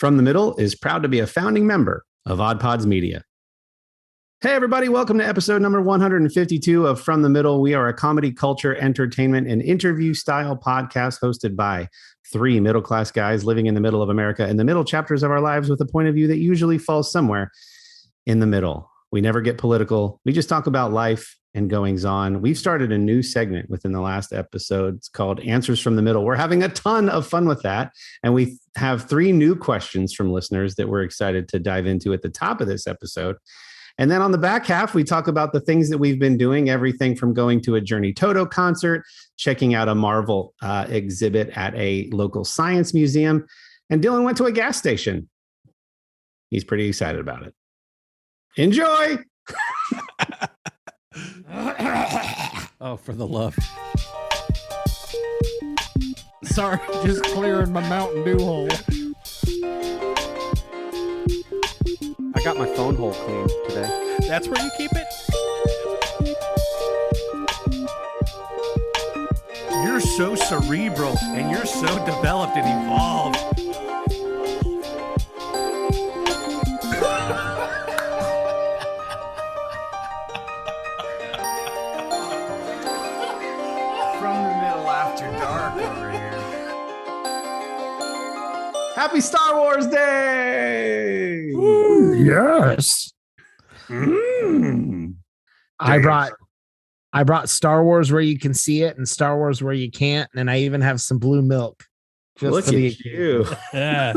From the Middle is proud to be a founding member of Odd Pods Media. Hey, everybody. Welcome to episode number 152 of From the Middle. We are a comedy, culture, entertainment, and interview style podcast hosted by three middle-class guys living in the middle of America in the middle chapters of our lives with a point of view that usually falls somewhere in the middle. We never get political. We just talk about life and goings on. We've started a new segment within the last episode. It's called Answers from the Middle. We're having a ton of fun with that. And we have three new questions from listeners that we're excited to dive into at the top of this episode. And then on the back half, we talk about the things that we've been doing, everything from going to a Journey Toto concert, checking out a Marvel exhibit at a local science museum. And Dillon went to a gas station. He's pretty excited about it. Enjoy! Oh, for the love. Sorry, just clearing my Mountain Dew hole. I got my phone hole cleaned today. That's where you keep it? You're so cerebral and you're so developed and evolved. Happy Star Wars Day! Ooh, yes. I brought Star Wars where you can see it and Star Wars where you can't, and I even have some blue milk. Look at you. Yeah.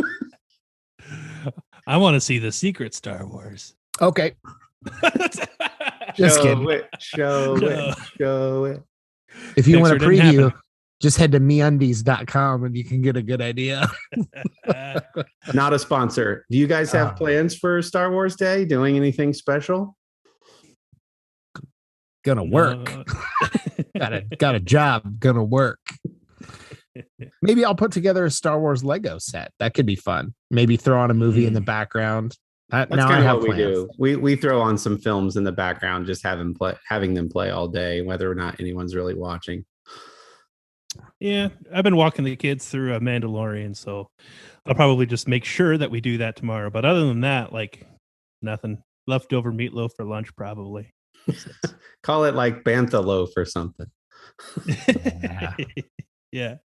I want to see the secret Star Wars. Okay. Just kidding. Show it. If you want a preview, just head to meundies.com and you can get a good idea. Not a sponsor. Do you guys have plans for Star Wars Day? Doing anything special? Gonna work. Got a job. Gonna work. Maybe I'll put together a Star Wars Lego set. That could be fun. Maybe throw on a movie in the background. That's kind of what we do. We throw on some films in the background, just having them play all day, whether or not anyone's really watching. Yeah, I've been walking the kids through a Mandalorian, so I'll probably just make sure that we do that tomorrow. But other than that, like nothing. Leftover meatloaf for lunch, probably. Call it like bantha loaf or something. Yeah.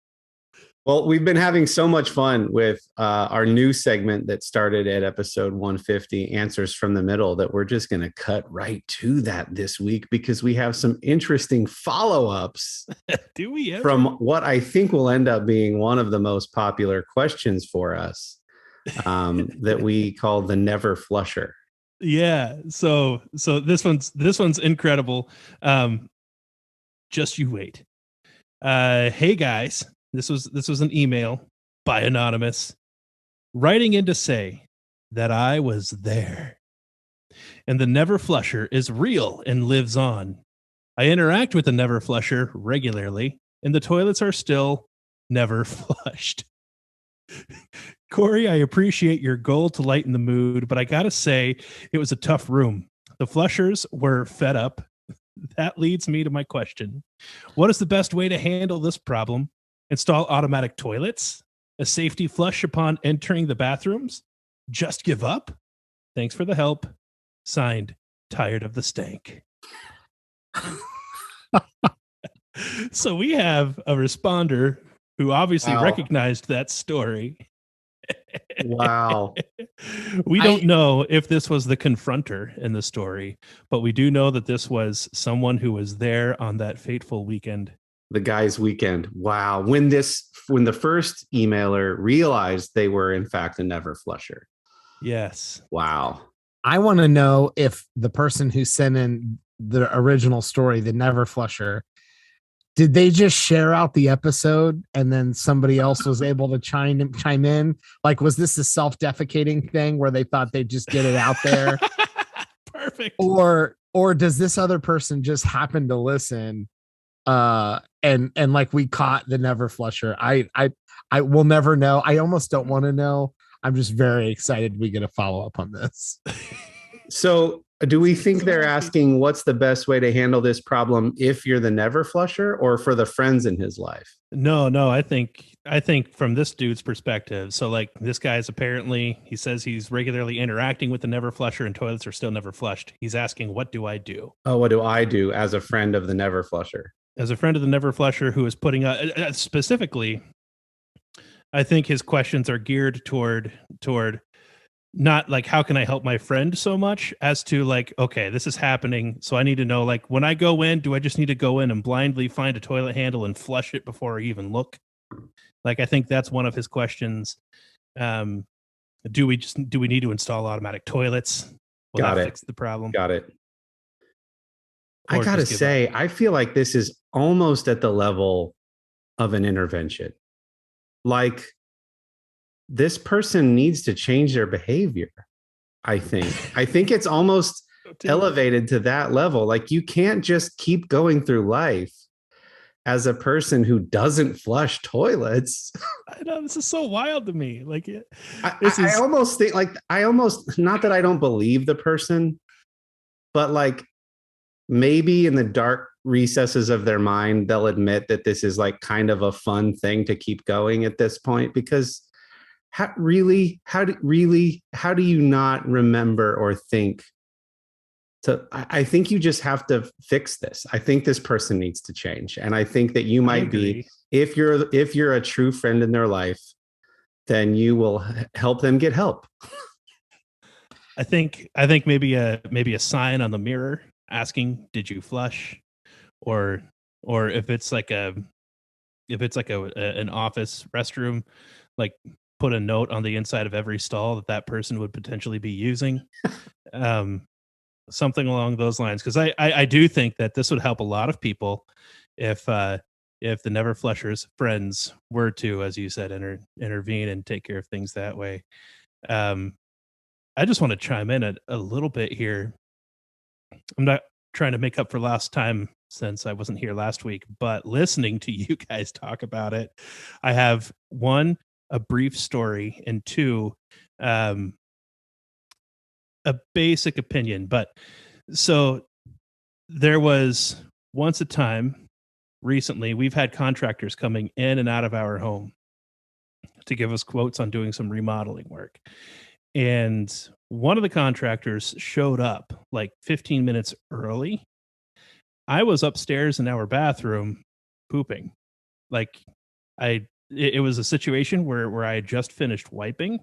Well, we've been having so much fun with our new segment that started at episode 150, Answers from the Middle, that we're just going to cut right to that this week because we have some interesting follow-ups. Do we ever? From what I think will end up being one of the most popular questions for us that we call the Never Flusher. Yeah. So this one's incredible. Just you wait. Hey guys. This was an email by Anonymous writing in to say that I was there. And the Never Flusher is real and lives on. I interact with the Never Flusher regularly, and the toilets are still never flushed. Kory, I appreciate your goal to lighten the mood, but I gotta say, it was a tough room. The flushers were fed up. That leads me to my question. What is the best way to handle this problem? Install automatic toilets, a safety flush upon entering the bathrooms. Just give up. Thanks for the help. Signed, Tired of the Stank. So we have a responder who obviously recognized that story. Wow. We don't know if this was the confronter in the story, but we do know that this was someone who was there on that fateful weekend. The guy's weekend. Wow. When the first emailer realized they were in fact a Never Flusher. Yes. Wow. I want to know if the person who sent in the original story, the Never Flusher, did they just share out the episode and then somebody else was able to chime in? Like, was this a self-defecating thing where they thought they'd just get it out there? Perfect. Or does this other person just happen to listen? And like we caught the Never Flusher. I will never know. I almost don't want to know. I'm just very excited we get a follow up on this. So do we think they're asking what's the best way to handle this problem if you're the never flusher or for the friends in his life? No, I think from this dude's perspective. So like this guy's apparently, he says he's regularly interacting with the never flusher and toilets are still never flushed. He's asking, what do I do? Oh, what do I do as a friend of the never flusher? As a friend of the never flusher who is putting specifically, I think his questions are geared toward not like how can I help my friend so much as to like, okay, this is happening, so I need to know, like, when I go in, do I just need to go in and blindly find a toilet handle and flush it before I even look? Like, I think that's one of his questions. Do we need to install automatic toilets? Will Got that it. fix the problem? Got it. Or I gotta just give say, up? I feel like this is almost at the level of an intervention. Like, this person needs to change their behavior. I think it's almost elevated to that level. Like, you can't just keep going through life as a person who doesn't flush toilets. I know, this is so wild to me. Like, I almost think, like, not that I don't believe the person, but like maybe in the dark recesses of their mind, they'll admit that this is like kind of a fun thing to keep going at this point, because how do you not remember or think to? I think you just have to fix this. I think this person needs to change. And I think that you might be, if you're a true friend in their life, then you will help them get help. I think maybe a sign on the mirror asking, "Did you flush?" Or if it's like an office restroom, like put a note on the inside of every stall that person would potentially be using. Something along those lines, because I do think that this would help a lot of people if the never flushers friends were to, as you said, intervene and take care of things that way. I just want to chime in a little bit here. I'm not trying to make up for lost time since I wasn't here last week, but listening to you guys talk about it, I have one, a brief story, and two, a basic opinion. But so there was once a time recently, we've had contractors coming in and out of our home to give us quotes on doing some remodeling work. And one of the contractors showed up like 15 minutes early. I was upstairs in our bathroom pooping. Like, it was a situation where I had just finished wiping,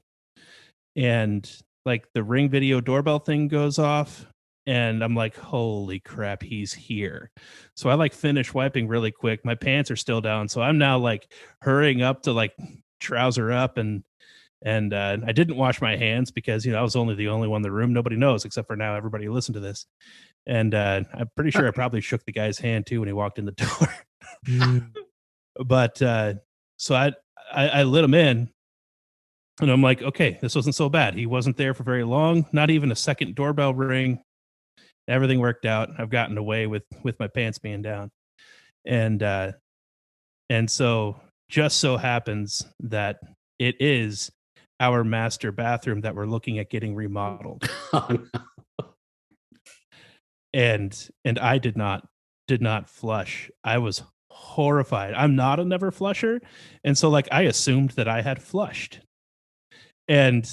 and like the Ring video doorbell thing goes off, and I'm like, holy crap, he's here. So I like finish wiping really quick. My pants are still down, so I'm now like hurrying up to like trouser up, and I didn't wash my hands because, I was only the only one in the room. Nobody knows except for now everybody who listened to this. And I'm pretty sure I probably shook the guy's hand too when he walked in the door. But so I lit him in, and I'm like, okay, this wasn't so bad. He wasn't there for very long, not even a second doorbell ring. Everything worked out. I've gotten away with my pants being down. And so just so happens that it is our master bathroom that we're looking at getting remodeled. Oh, no. And I did not flush. I was horrified. I'm not a never flusher, and so like I assumed that I had flushed. And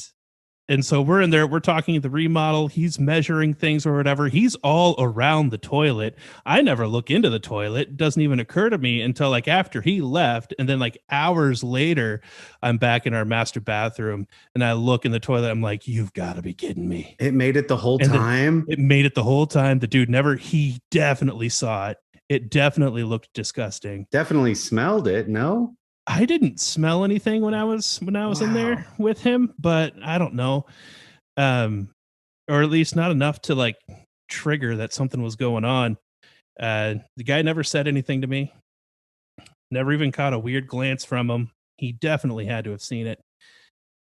so we're in there, we're talking the remodel, he's measuring things or whatever. He's all around the toilet. I never look into the toilet. It doesn't even occur to me until like after he left. And then like hours later, I'm back in our master bathroom and I look in the toilet. I'm like, you've got to be kidding me. It made it the whole time? It made it the whole time. The dude he definitely saw it. It definitely looked disgusting. Definitely smelled it, no? I didn't smell anything when I was in there with him, but I don't know. Or at least not enough to like trigger that something was going on. The guy never said anything to me. Never even caught a weird glance from him. He definitely had to have seen it.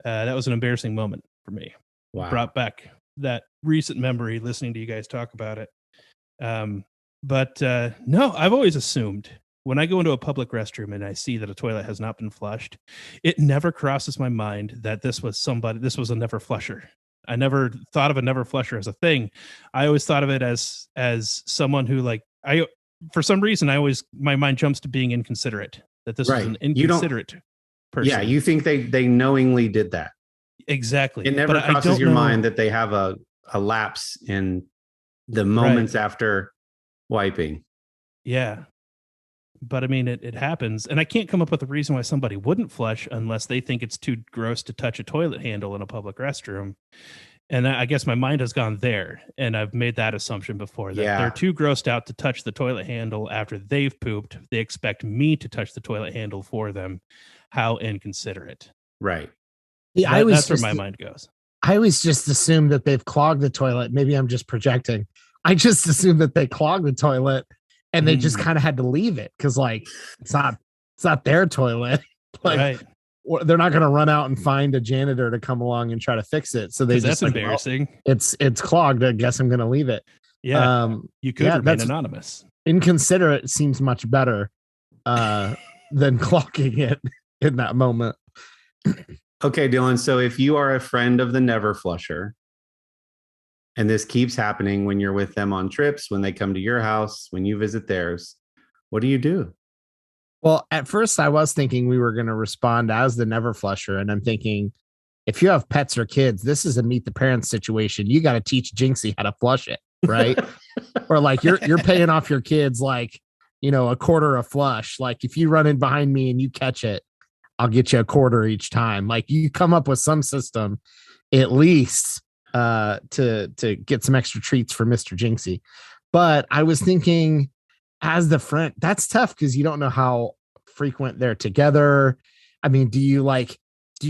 That was an embarrassing moment for me. Wow. Brought back that recent memory listening to you guys talk about it. But no, I've always assumed when I go into a public restroom and I see that a toilet has not been flushed, it never crosses my mind that this was a never flusher. I never thought of a never flusher as a thing. I always thought of it as someone who for some reason, my mind jumps to being inconsiderate, that this was an inconsiderate person. Yeah. You think they knowingly did that. Exactly. It never crosses your mind that they have a lapse in the moments after wiping. Yeah. But I mean, it happens. And I can't come up with a reason why somebody wouldn't flush unless they think it's too gross to touch a toilet handle in a public restroom. And I guess my mind has gone there. And I've made that assumption before that they're too grossed out to touch the toilet handle after they've pooped. They expect me to touch the toilet handle for them. How inconsiderate. Right. Yeah, that's where my mind goes. I always just assume that they've clogged the toilet. Maybe I'm just projecting. I just assume that they clogged the toilet and they just kind of had to leave it because, like, it's not their toilet. Like, they're not going to run out and find a janitor to come along and try to fix it. So that's embarrassing. Well, it's clogged. I guess I'm going to leave it. Yeah, you could remain anonymous. Inconsiderate seems much better than clogging it in that moment. Okay, Dillon. So if you are a friend of the never flusher, and this keeps happening when you're with them on trips, when they come to your house, when you visit theirs, what do you do? Well, at first I was thinking we were going to respond as the never flusher. And I'm thinking, if you have pets or kids, this is a meet the parents situation. You got to teach Jinxie how to flush it, right? Or like you're paying off your kids like, a quarter a flush. Like if you run in behind me and you catch it, I'll get you a quarter each time. Like you come up with some system at least to get some extra treats for Mr. Jinxie. But I was thinking as the friend, that's tough because you don't know how frequent they're together. I mean, do you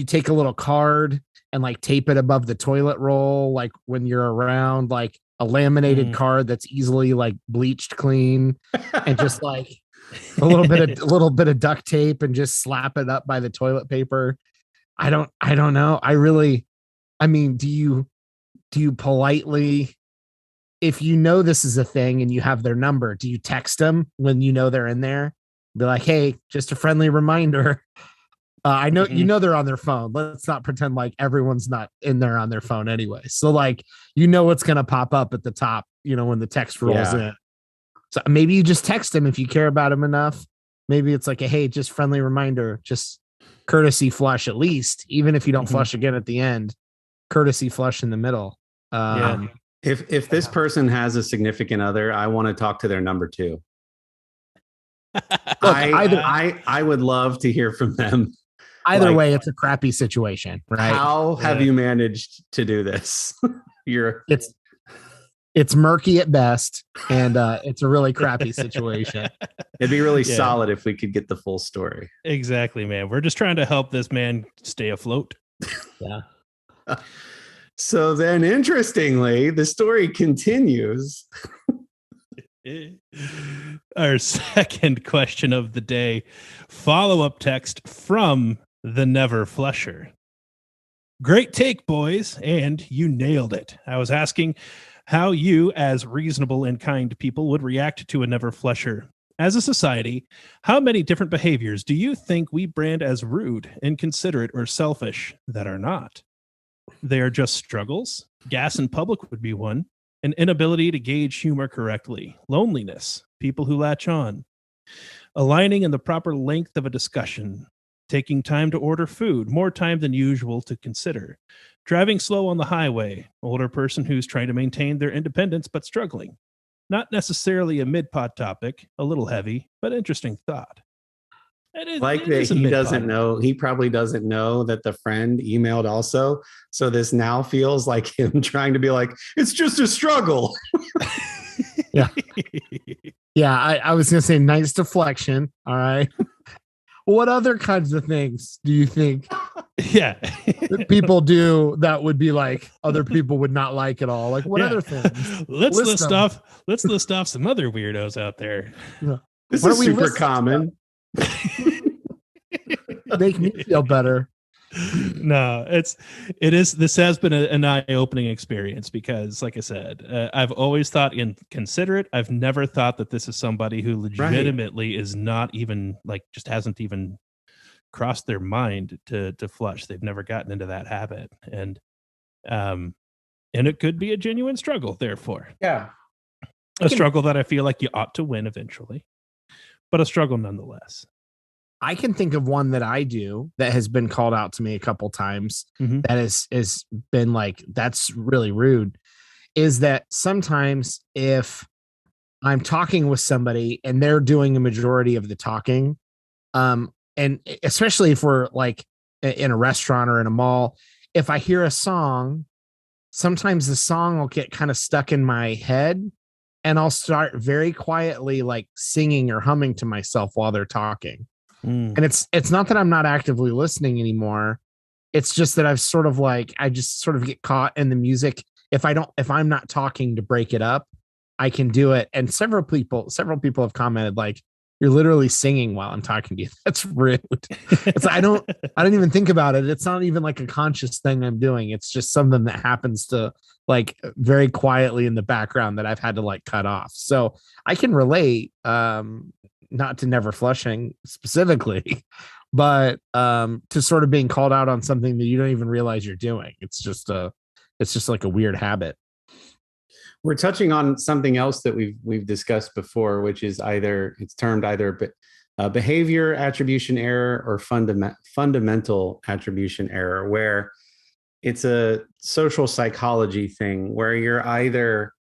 take a little card and like tape it above the toilet roll? Like when you're around, like a laminated card that's easily like bleached clean and just like a little bit of duct tape and just slap it up by the toilet paper. I don't know. Do you politely, if you know this is a thing and you have their number, do you text them when you know they're in there? Be like, hey, just a friendly reminder. I know, they're on their phone. Let's not pretend like everyone's not in there on their phone anyway. So like, what's going to pop up at the top, when the text rolls in. So maybe you just text them if you care about them enough. Maybe it's like hey, just friendly reminder, just courtesy flush at least, even if you don't flush again at the end, courtesy flush in the middle. If this person has a significant other, I want to talk to their number two. I would love to hear from them. Either way, it's a crappy situation, right? How have you managed to do this? It's murky at best, and it's a really crappy situation. It'd be really solid if we could get the full story. Exactly, man. We're just trying to help this man stay afloat. Yeah. So then, interestingly, the story continues. Our second question of the day, follow-up text from the Never Flusher. Great take, boys, and you nailed it. I was asking how you, as reasonable and kind people, would react to a Never Flusher. As a society, how many different behaviors do you think we brand as rude, inconsiderate, or selfish that are not? They are just struggles. Gas in public would be one. An inability to gauge humor correctly. Loneliness. People who latch on. Aligning in the proper length of a discussion. Taking time to order food. More time than usual to consider. Driving slow on the highway. Older person who's trying to maintain their independence but struggling. Not necessarily a mid-pod topic. A little heavy, but interesting thought. He doesn't know. He probably doesn't know that the friend emailed also. So this now feels like him trying to be like, it's just a struggle. Yeah. Yeah. I was going to say nice deflection. All right. What other kinds of things do you think that people do that would be like other people would not like at all? Like what other things? Let's list off some other weirdos out there. Yeah. This is super common. Make me feel better. No, it is. This has been an eye-opening experience because, like I said, I've always thought inconsiderate. I've never thought that this is somebody who legitimately is not even just hasn't even crossed their mind to flush. They've never gotten into that habit, and And it could be a genuine struggle, therefore. Yeah. A struggle that I feel like you ought to win eventually, but a struggle nonetheless. I can think of one that I do that has been called out to me a couple times. Mhm. That has been like, that's really rude. Is that sometimes if I'm talking with somebody and they're doing a majority of the talking, and especially if we're like in a restaurant or in a mall, if I hear a song, sometimes the song will get kind of stuck in my head and I'll start very quietly like singing or humming to myself while they're talking. And it's not that I'm not actively listening anymore. It's just that I've sort of like, I just sort of get caught in the music. If I'm not talking to break it up, I can do it. And several people have commented like, you're literally singing while I'm talking to you. That's rude. It's I don't even think about it. It's not even like a conscious thing I'm doing. It's just something that happens to like very quietly in the background that I've had to like cut off. So I can relate, not to never flushing specifically, but to sort of being called out on something that you don't even realize you're doing. It's just like a weird habit. We're touching on something else that we've discussed before, which is it's termed either behavior attribution error or fundamental attribution error, where it's a social psychology thing where you're either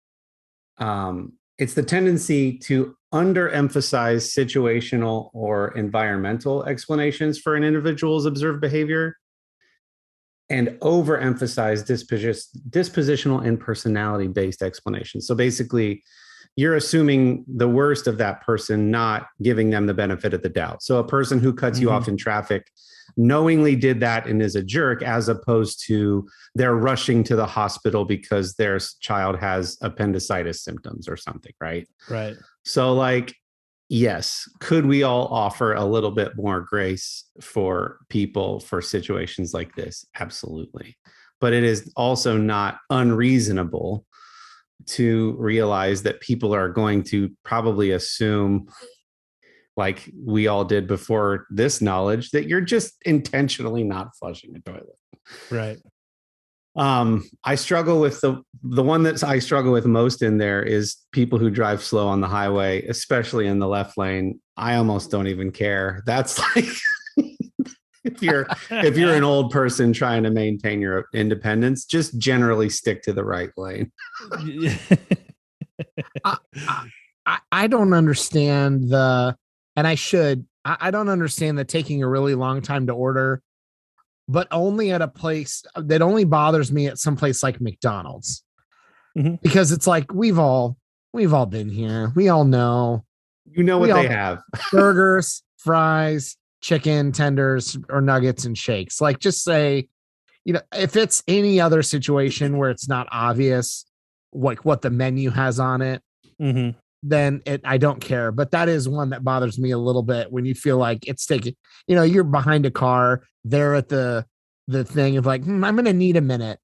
it's the tendency to underemphasize situational or environmental explanations for an individual's observed behavior and overemphasize dispositional and personality-based explanations. So basically, you're assuming the worst of that person, not giving them the benefit of the doubt. So a person who cuts you off in traffic knowingly did that and is a jerk, as opposed to they're rushing to the hospital because their child has appendicitis symptoms or something, right? Right. So like, yes, could we all offer a little bit more grace for people for situations like this? Absolutely. But it is also not unreasonable to realize that people are going to probably assume, like we all did before this knowledge, that you're just intentionally not flushing the toilet. Right. I struggle with the one that I struggle with most in there is people who drive slow on the highway, especially in the left lane. I almost don't even care. That's like if you're an old person trying to maintain your independence, just generally stick to the right lane. I don't understand I don't understand the taking a really long time to order, but only at a place that only bothers me at some place like McDonald's, because it's like, we've all been here. We all know, what they have: burgers, fries, chicken tenders, or nuggets and shakes. Like, just say, if it's any other situation where it's not obvious like what the menu has on it, then I don't care. But that is one that bothers me a little bit, when you feel like it's taking, you're behind a car, they're at the thing of like, I'm going to need a minute.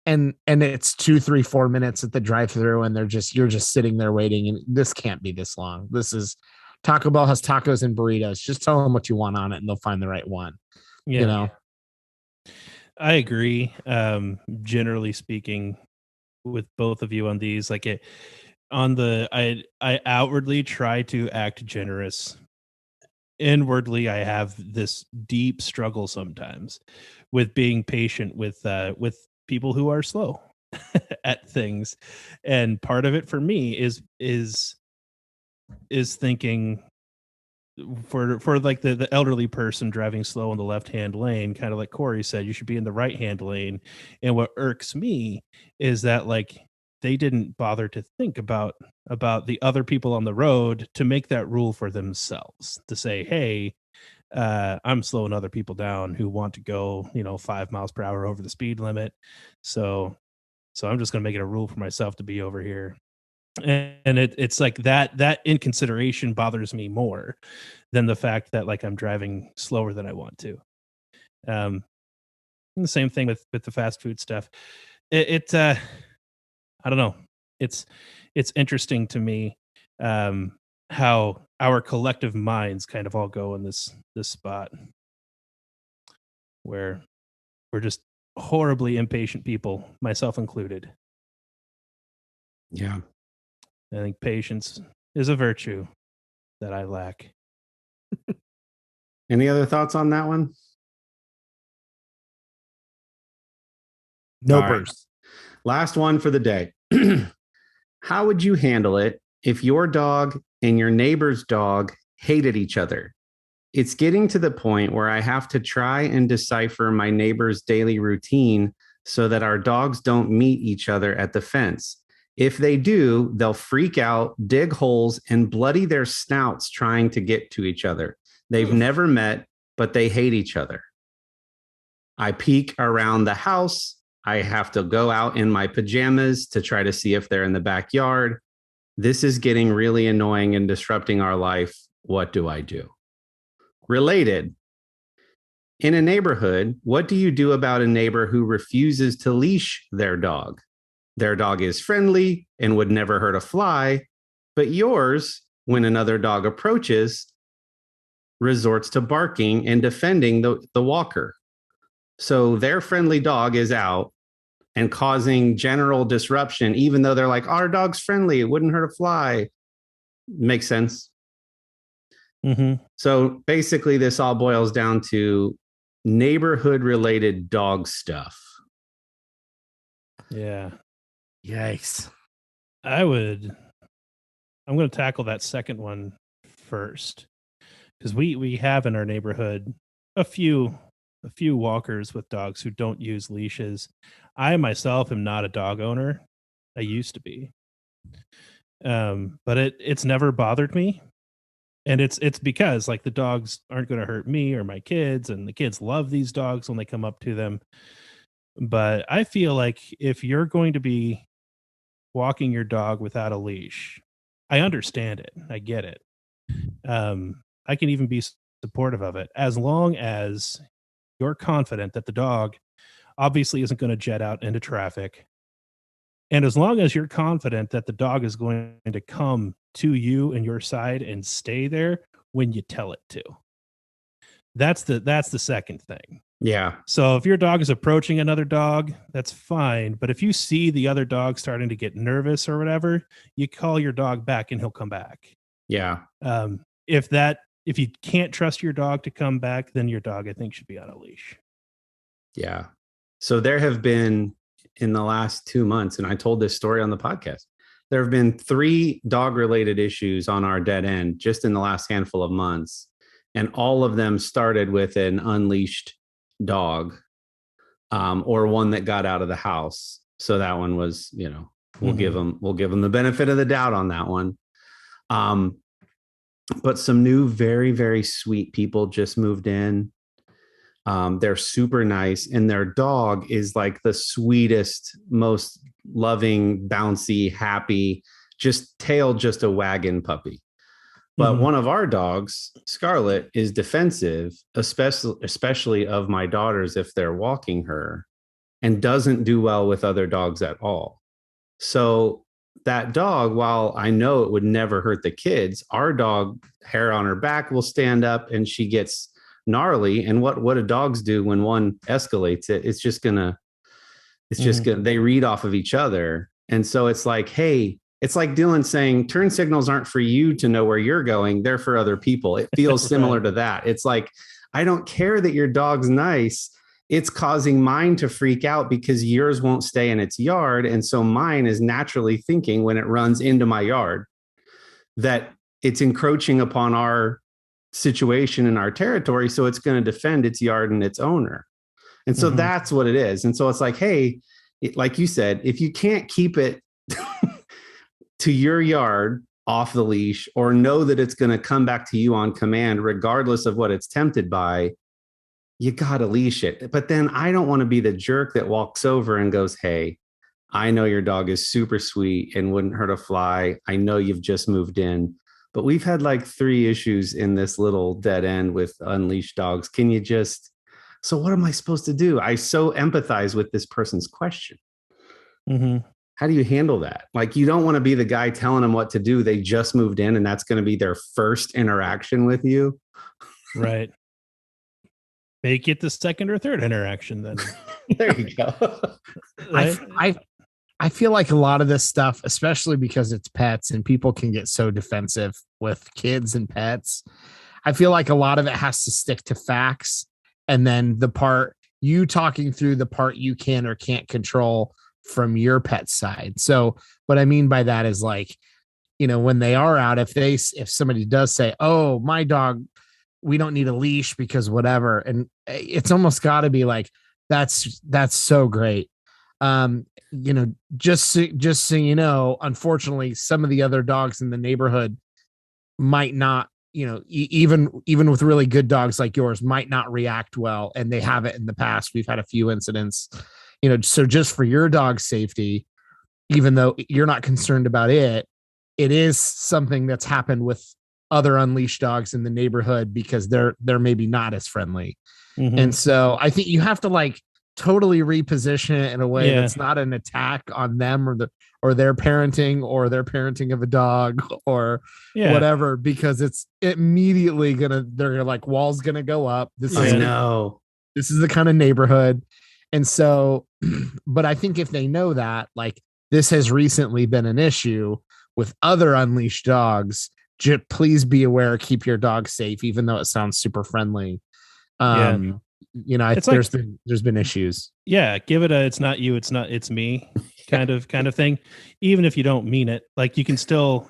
And it's 2, 3, 4 minutes at the drive-thru, and you're just sitting there waiting, and this can't be this long. This is Taco Bell has tacos and burritos. Just tell them what you want on it and they'll find the right one. Yeah. I agree. Generally speaking, with both of you on these, like I outwardly try to act generous. Inwardly, I have this deep struggle sometimes with being patient with people who are slow at things. And part of it for me is thinking, for like the elderly person driving slow in the left-hand lane, kind of like Kory said, you should be in the right-hand lane. And what irks me is that, like, they didn't bother to think about the other people on the road to make that rule for themselves, to say, hey, I'm slowing other people down who want to go, 5 miles per hour over the speed limit. So I'm just going to make it a rule for myself to be over here. And it's like that inconsideration bothers me more than the fact that, like, I'm driving slower than I want to. And the same thing with the fast food stuff. I don't know. It's interesting to me how our collective minds kind of all go in this spot where we're just horribly impatient people, myself included. Yeah. I think patience is a virtue that I lack. Any other thoughts on that one? No All right. burst. Last one for the day. How would you handle it if your dog and your neighbor's dog hated each other? It's getting to the point where I have to try and decipher my neighbor's daily routine so that our dogs don't meet each other at the fence. If they do, they'll freak out, dig holes, and bloody their snouts trying to get to each other. They've never met, but they hate each other. I peek around the house. I have to go out in my pajamas to try to see if they're in the backyard. This is getting really annoying and disrupting our life. What do I do? Related. In a neighborhood, what do you do about a neighbor who refuses to leash their dog? Their dog is friendly and would never hurt a fly, but yours, when another dog approaches, resorts to barking and defending the walker. So their friendly dog is out and causing general disruption, even though they're like, our dog's friendly, it wouldn't hurt a fly. Makes sense. Mm-hmm. So basically, this all boils down to neighborhood related dog stuff. Yeah. Yikes. I'm going to tackle that second one first, because we have in our neighborhood a few walkers with dogs who don't use leashes. I myself am not a dog owner. I used to be. But it's never bothered me. And it's because like the dogs aren't going to hurt me or my kids, and the kids love these dogs when they come up to them. But I feel like if you're going to be walking your dog without a leash, I understand it. I get it. I can even be supportive of it as long as you're confident that the dog obviously isn't going to jet out into traffic. And as long as you're confident that the dog is going to come to you and your side and stay there when you tell it to. That's the second thing. Yeah. So if your dog is approaching another dog, that's fine. But if you see the other dog starting to get nervous or whatever, you call your dog back and he'll come back. Yeah. If you can't trust your dog to come back, then your dog, I think, should be on a leash. Yeah. So there have been, in the last 2 months, and I told this story on the podcast, there have been 3 dog-related issues on our dead end just in the last handful of months. And all of them started with an unleashed dog, or one that got out of the house. So that one was, we'll give them the benefit of the doubt on that one. But some new, very, very sweet people just moved in. They're super nice, and their dog is like the sweetest, most loving, bouncy, happy, just a wagging puppy. But one of our dogs, Scarlet, is defensive, especially of my daughters if they're walking her, and doesn't do well with other dogs at all. So that dog, while I know it would never hurt the kids, our dog, hair on her back will stand up and she gets gnarly. And what do dogs do when one escalates it? It's just gonna, they read off of each other. And so it's like, hey, it's like Dillon saying turn signals aren't for you to know where you're going. They're for other people. It feels similar to that. It's like, I don't care that your dog's nice. It's causing mine to freak out because yours won't stay in its yard. And so mine is naturally thinking when it runs into my yard that it's encroaching upon our situation in our territory. So it's going to defend its yard and its owner. And so that's what it is. And so it's like, hey, like you said, if you can't keep it to your yard off the leash, or know that it's going to come back to you on command, regardless of what it's tempted by, you got to leash it. But then I don't want to be the jerk that walks over and goes, hey, I know your dog is super sweet and wouldn't hurt a fly. I know you've just moved in, but we've had like 3 issues in this little dead end with unleashed dogs. Can you so what am I supposed to do? I so empathize with this person's question. How do you handle that? Like, you don't want to be the guy telling them what to do. They just moved in and that's going to be their first interaction with you. Right. Make it the second or third interaction then. There you go. Right? I feel like a lot of this stuff, especially because it's pets and people can get so defensive with kids and pets. I feel like a lot of it has to stick to facts. And then the part you talking through the part you can or can't control from your pet side. So what I mean by that is like, when they are out, if somebody does say, oh, my dog, we don't need a leash because whatever. And it's almost got to be like, that's so great. Just so you know, unfortunately, some of the other dogs in the neighborhood might not, even with really good dogs like yours, might not react well. And they have it in the past. We've had a few incidents, so just for your dog's safety, even though you're not concerned about it, it is something that's happened with other unleashed dogs in the neighborhood because they're maybe not as friendly. Mm-hmm. And so I think you have to like totally reposition it in a way that's not an attack on them or their parenting of a dog or whatever, because it's immediately they're gonna like wall's gonna go up. This is the kind of neighborhood. And so, but I think if they know that, like, this has recently been an issue with other unleashed dogs, please be aware, keep your dog safe, even though it sounds super friendly. There's been issues. Yeah. Give it it's not you, it's me kind of thing. Even if you don't mean it, like you could still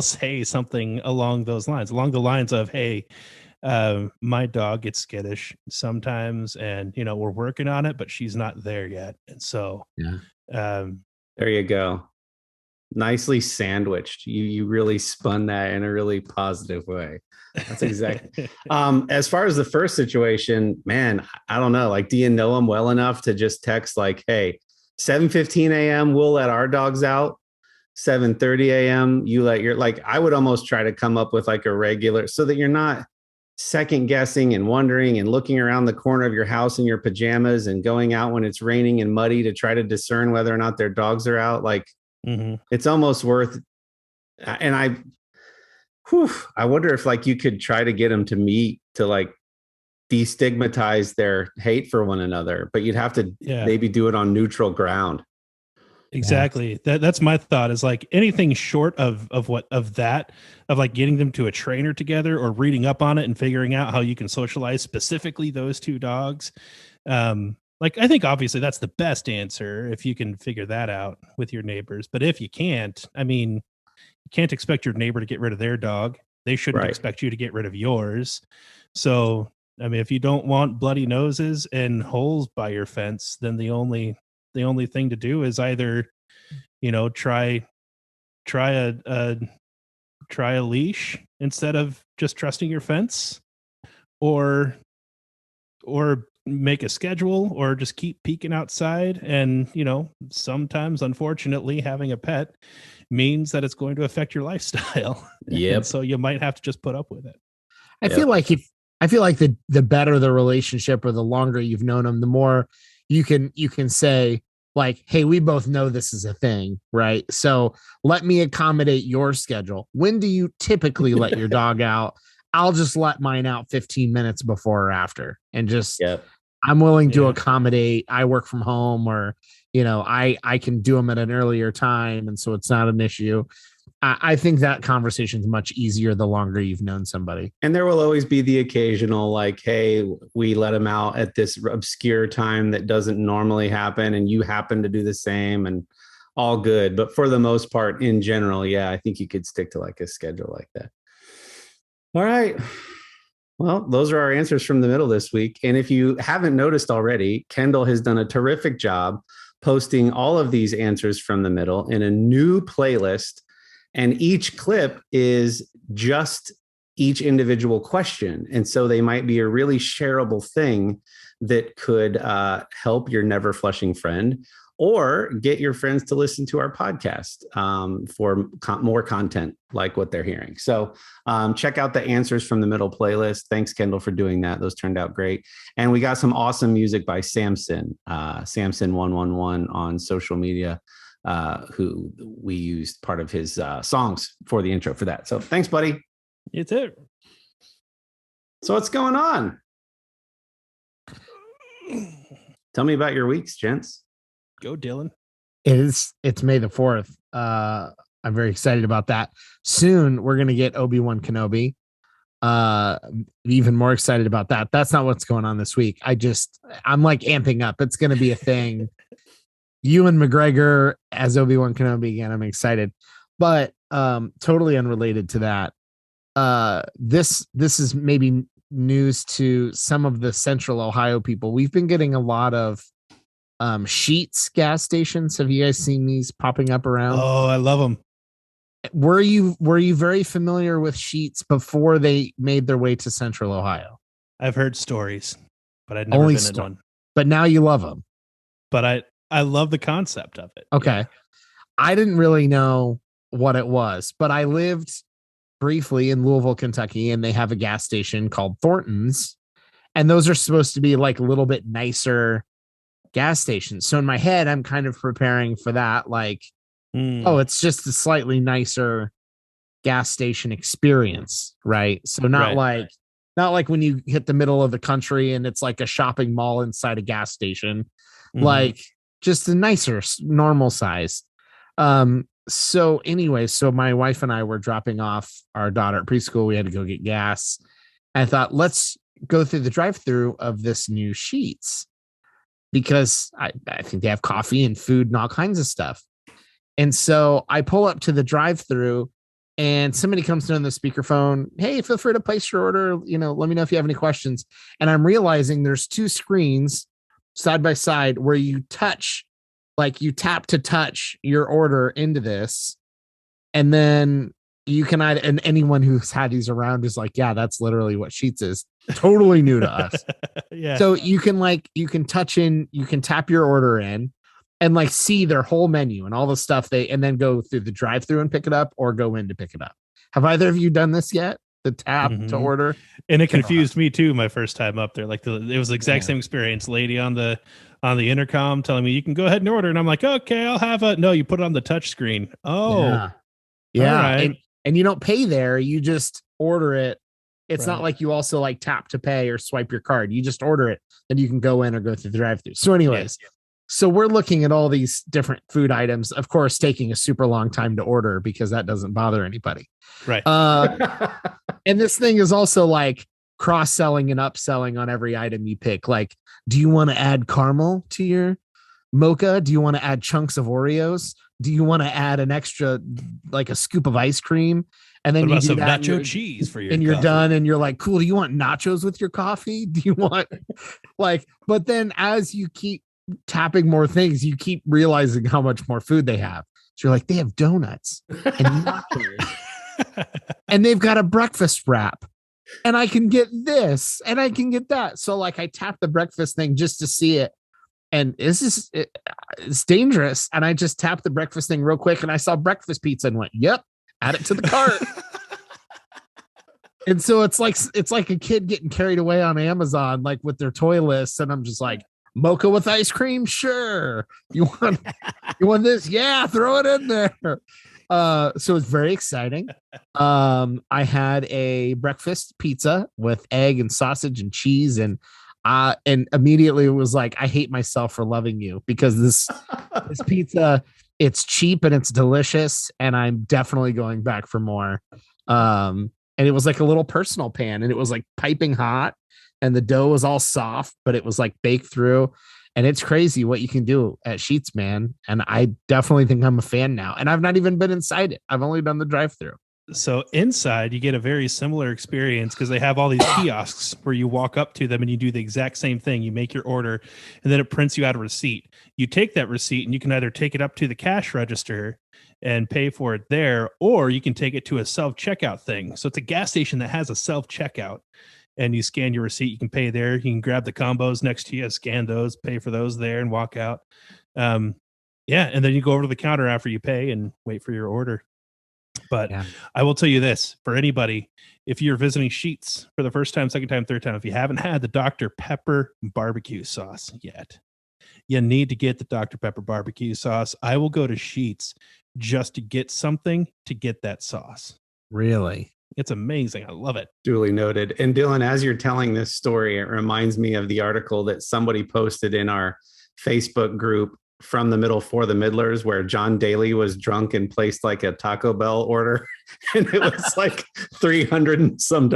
say something along the lines of, hey, my dog gets skittish sometimes and we're working on it, but she's not there yet. And so there you go. Nicely sandwiched. You really spun that in a really positive way. That's exactly. As far as the first situation, man, I don't know. Like, do you know him well enough to just text like, hey, 7:15 a.m. we'll let our dogs out. 7:30 a.m. you let your, like, I would almost try to come up with like a regular so that you're not second guessing and wondering and looking around the corner of your house in your pajamas and going out when it's raining and muddy to try to discern whether or not their dogs are out. Like, it's almost worth. And I wonder if like you could try to get them to meet to like destigmatize their hate for one another, but you'd have to maybe do it on neutral ground. Exactly. That's my thought, is like anything short of like getting them to a trainer together or reading up on it and figuring out how you can socialize specifically those two dogs. Like, I think obviously that's the best answer if you can figure that out with your neighbors. But if you can't, I mean, you can't expect your neighbor to get rid of their dog. They shouldn't expect you to get rid of yours. So, I mean, if you don't want bloody noses and holes by your fence, then the only thing to do is either, try a leash instead of just trusting your fence, or make a schedule, or just keep peeking outside. And, sometimes, unfortunately, having a pet means that it's going to affect your lifestyle. Yeah. So you might have to just put up with it. I feel like the better the relationship or the longer you've known them, the more you can say like, hey, we both know this is a thing, right? So let me accommodate your schedule. When do you typically let your dog out? I'll just let mine out 15 minutes before or after, and just, I'm willing to accommodate. I work from home, or, I can do them at an earlier time. And so it's not an issue. I think that conversation is much easier the longer you've known somebody. And there will always be the occasional, like, hey, we let him out at this obscure time that doesn't normally happen, and you happen to do the same, and all good. But for the most part, in general, I think you could stick to like a schedule like that. All right. Well, those are our answers from the middle this week. And if you haven't noticed already, Kendall has done a terrific job posting all of these answers from the middle in a new playlist. And each clip is just each individual question. And so they might be a really shareable thing that could help your never flushing friend, or get your friends to listen to our podcast for more content like what they're hearing. So check out the answers from the middle playlist. Thanks, Kendall, for doing that. Those turned out great. And we got some awesome music by Samson, Samson111 on social media, who we used part of his songs for the intro for that. So thanks, buddy. You too. So what's going on? Tell me about your weeks, gents. Go, Dillon. It's May the 4th. I'm very excited about that. Soon we're gonna get Obi-Wan Kenobi. Even more excited about that. That's not what's going on this week. I'm like amping up. It's gonna be a thing. Ewan McGregor as Obi-Wan Kenobi again. I'm excited. But totally unrelated to that. This is maybe news to some of the Central Ohio people. We've been getting a lot of Sheetz gas stations. Have you guys seen these popping up around? Oh, I love them. Were you very familiar with Sheetz before they made their way to Central Ohio? I've heard stories, but I'd never been in one. But now you love them. But I love the concept of it. Okay. I didn't really know what it was, but I lived briefly in Louisville, Kentucky, and they have a gas station called Thornton's, and those are supposed to be like a little bit nicer gas stations. So in my head, I'm kind of preparing for that, like, oh, it's just a slightly nicer gas station experience, right? So not like when you hit the middle of the country and it's like a shopping mall inside a gas station, like just a nicer, normal size. So anyway, so my wife and I were dropping off our daughter at preschool. We had to go get gas. I thought, let's go through the drive-through of this new Sheetz because I think they have coffee and food and all kinds of stuff. And so I pull up to the drive-through and somebody comes on the speakerphone. Hey, feel free to place your order. Let me know if you have any questions. And I'm realizing there's two screens side by side where you touch, like you tap to touch your order into this. And then you can add, and anyone who's had these around is like, yeah, that's literally what Sheetz is. Totally new to us. Yeah. So you can touch in, you can tap your order in and like see their whole menu and all the stuff and then go through the drive-through and pick it up or go in to pick it up. Have either of you done this yet? The tap to order? And it confused me too my first time up there. Like it was the exact same experience. Lady on the intercom telling me you can go ahead and order, and I'm like, okay, I'll have no, you put it on the touch screen. Oh, yeah. Right. And you don't pay there, you just order it. It's not like you also like tap to pay or swipe your card. You just order it, then you can go in or go through the drive-through. So anyways, so we're looking at all these different food items, of course, taking a super long time to order because that doesn't bother anybody. Right. And this thing is also like cross-selling and upselling on every item you pick. Like, do you want to add caramel to your mocha? Do you want to add chunks of Oreos? Do you want to add an extra, like a scoop of ice cream? And then you do some that nacho cheese for your and coffee. You're done. And you're like, cool. Do you want nachos with your coffee? Do you want but then as you keep tapping more things, you keep realizing how much more food they have. So you're like, they have donuts and nachos and they've got a breakfast wrap and I can get this and I can get that. So like I tapped the breakfast thing just to see it. And it's dangerous. And I just tapped the breakfast thing real quick and I saw breakfast pizza and went, yep, add it to the cart. And so it's like a kid getting carried away on Amazon, like with their toy list. And I'm just like, mocha with ice cream? Sure. You want this? Yeah, throw it in there. So it's very exciting. I had a breakfast pizza with egg and sausage and cheese and immediately it was like, I hate myself for loving you because this pizza, it's cheap and it's delicious and I'm definitely going back for more. And it was like a little personal pan and it was like piping hot and the dough was all soft, but it was like baked through. And it's crazy what you can do at Sheetz, man. And I definitely think I'm a fan now. And I've not even been inside it. I've only done the drive-through. So inside, you get a very similar experience because they have all these kiosks where you walk up to them and you do the exact same thing. You make your order and then it prints you out a receipt. You take that receipt and you can either take it up to the cash register and pay for it there, or you can take it to a self-checkout thing. So it's a gas station that has a self-checkout. And you scan your receipt, you can pay there. You can grab the combos next to you, scan those, pay for those there, and walk out. And then you go over to the counter after you pay and wait for your order. But I will tell you this, for anybody, if you're visiting Sheetz for the first time, second time, third time, if you haven't had the Dr. Pepper barbecue sauce yet, you need to get the Dr. Pepper barbecue sauce. I will go to Sheetz just to get something to get that sauce. Really? It's amazing. I love it. Duly noted. And Dillon, as you're telling this story, it reminds me of the article that somebody posted in our Facebook group from the middle for the middlers, where John Daly was drunk and placed like a Taco Bell order, and it was like $300 and some.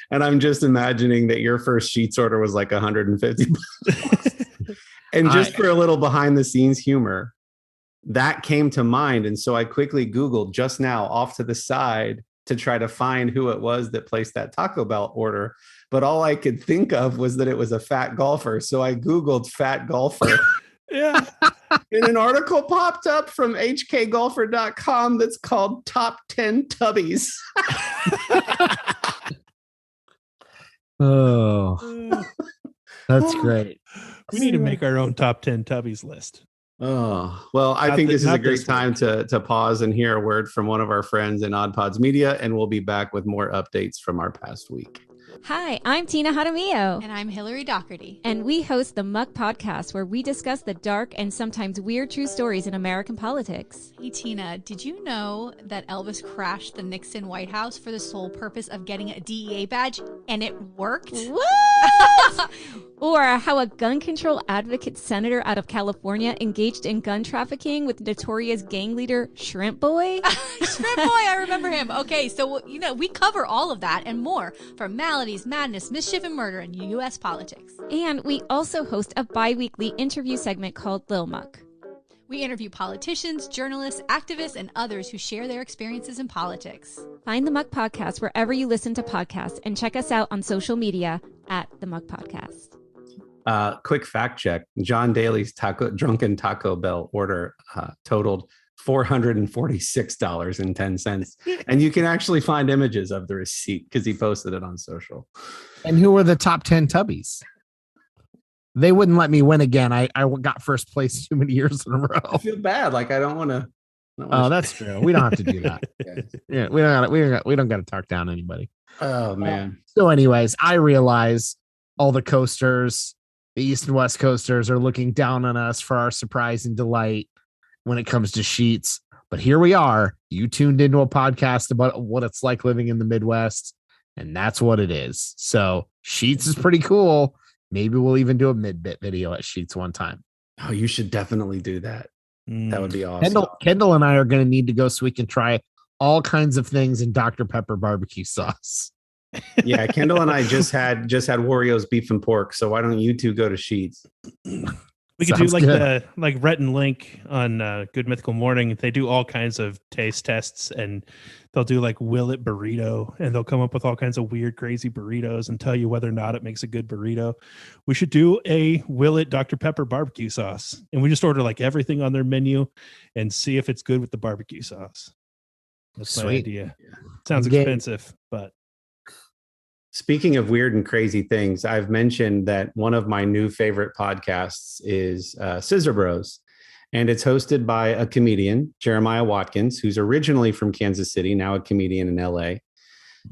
And I'm just imagining that your first Sheetz order was like $150. And just for a little behind the scenes humor, that came to mind. And so I quickly Googled just now off to the side to try to find who it was that placed that Taco Bell order. But all I could think of was that it was a fat golfer. So I Googled fat golfer. Yeah. And an article popped up from hkgolfer.com that's called Top 10 Tubbies. Oh, that's great. We need to make our own top 10 Tubbies list. Oh, well, I think this is a great time to pause and hear a word from one of our friends in Odd Pods Media, and we'll be back with more updates from our past week. Hi, I'm Tina Jaramillo. And I'm Hillary Doherty. And we host the Muck Podcast, where we discuss the dark and sometimes weird true stories in American politics. Hey, Tina, did you know that Elvis crashed the Nixon White House for the sole purpose of getting a DEA badge? And it worked? What? Or how a gun control advocate senator out of California engaged in gun trafficking with notorious gang leader Shrimp Boy. Shrimp Boy, I remember him. Okay, so, we cover all of that and more from maladies, madness, mischief, and murder in U.S. politics. And we also host a bi-weekly interview segment called Lil Muck. We interview politicians, journalists, activists, and others who share their experiences in politics. Find the Muck Podcast wherever you listen to podcasts, and check us out on social media at the Muck Podcast. Quick fact check. John Daly's drunken Taco Bell order totaled $446.10. And you can actually find images of the receipt because he posted it on social. And who were the top 10 Tubbies? They wouldn't let me win again. I got first place too many years in a row. I feel bad. Like I don't want to. Oh, that's true. We don't have to do that. Yeah, we don't got to talk down anybody. Oh man. So, anyways, I realize all the coasters, the East and West coasters, are looking down on us for our surprise and delight when it comes to Sheetz. But here we are. You tuned into a podcast about what it's like living in the Midwest, and that's what it is. So Sheetz is pretty cool. Maybe we'll even do a mid-bit video at Sheetz one time. Oh, you should definitely do that. That would be awesome. Kendall and I are going to need to go so we can try all kinds of things in Dr. Pepper barbecue sauce. Yeah, Kendall and I just had Wario's beef and pork. So why don't you two go to Sheetz? We could do like Rhett and Link on Good Mythical Morning. They do all kinds of taste tests, and they'll do like Will It Burrito, and they'll come up with all kinds of weird, crazy burritos and tell you whether or not it makes a good burrito. We should do a Will It Dr. Pepper barbecue sauce, and we just order like everything on their menu and see if it's good with the barbecue sauce. That's my idea. Yeah. Sounds expensive, but. Speaking of weird and crazy things, I've mentioned that one of my new favorite podcasts is Scissor Bros, and it's hosted by a comedian, Jeremiah Watkins, who's originally from Kansas City, now a comedian in LA,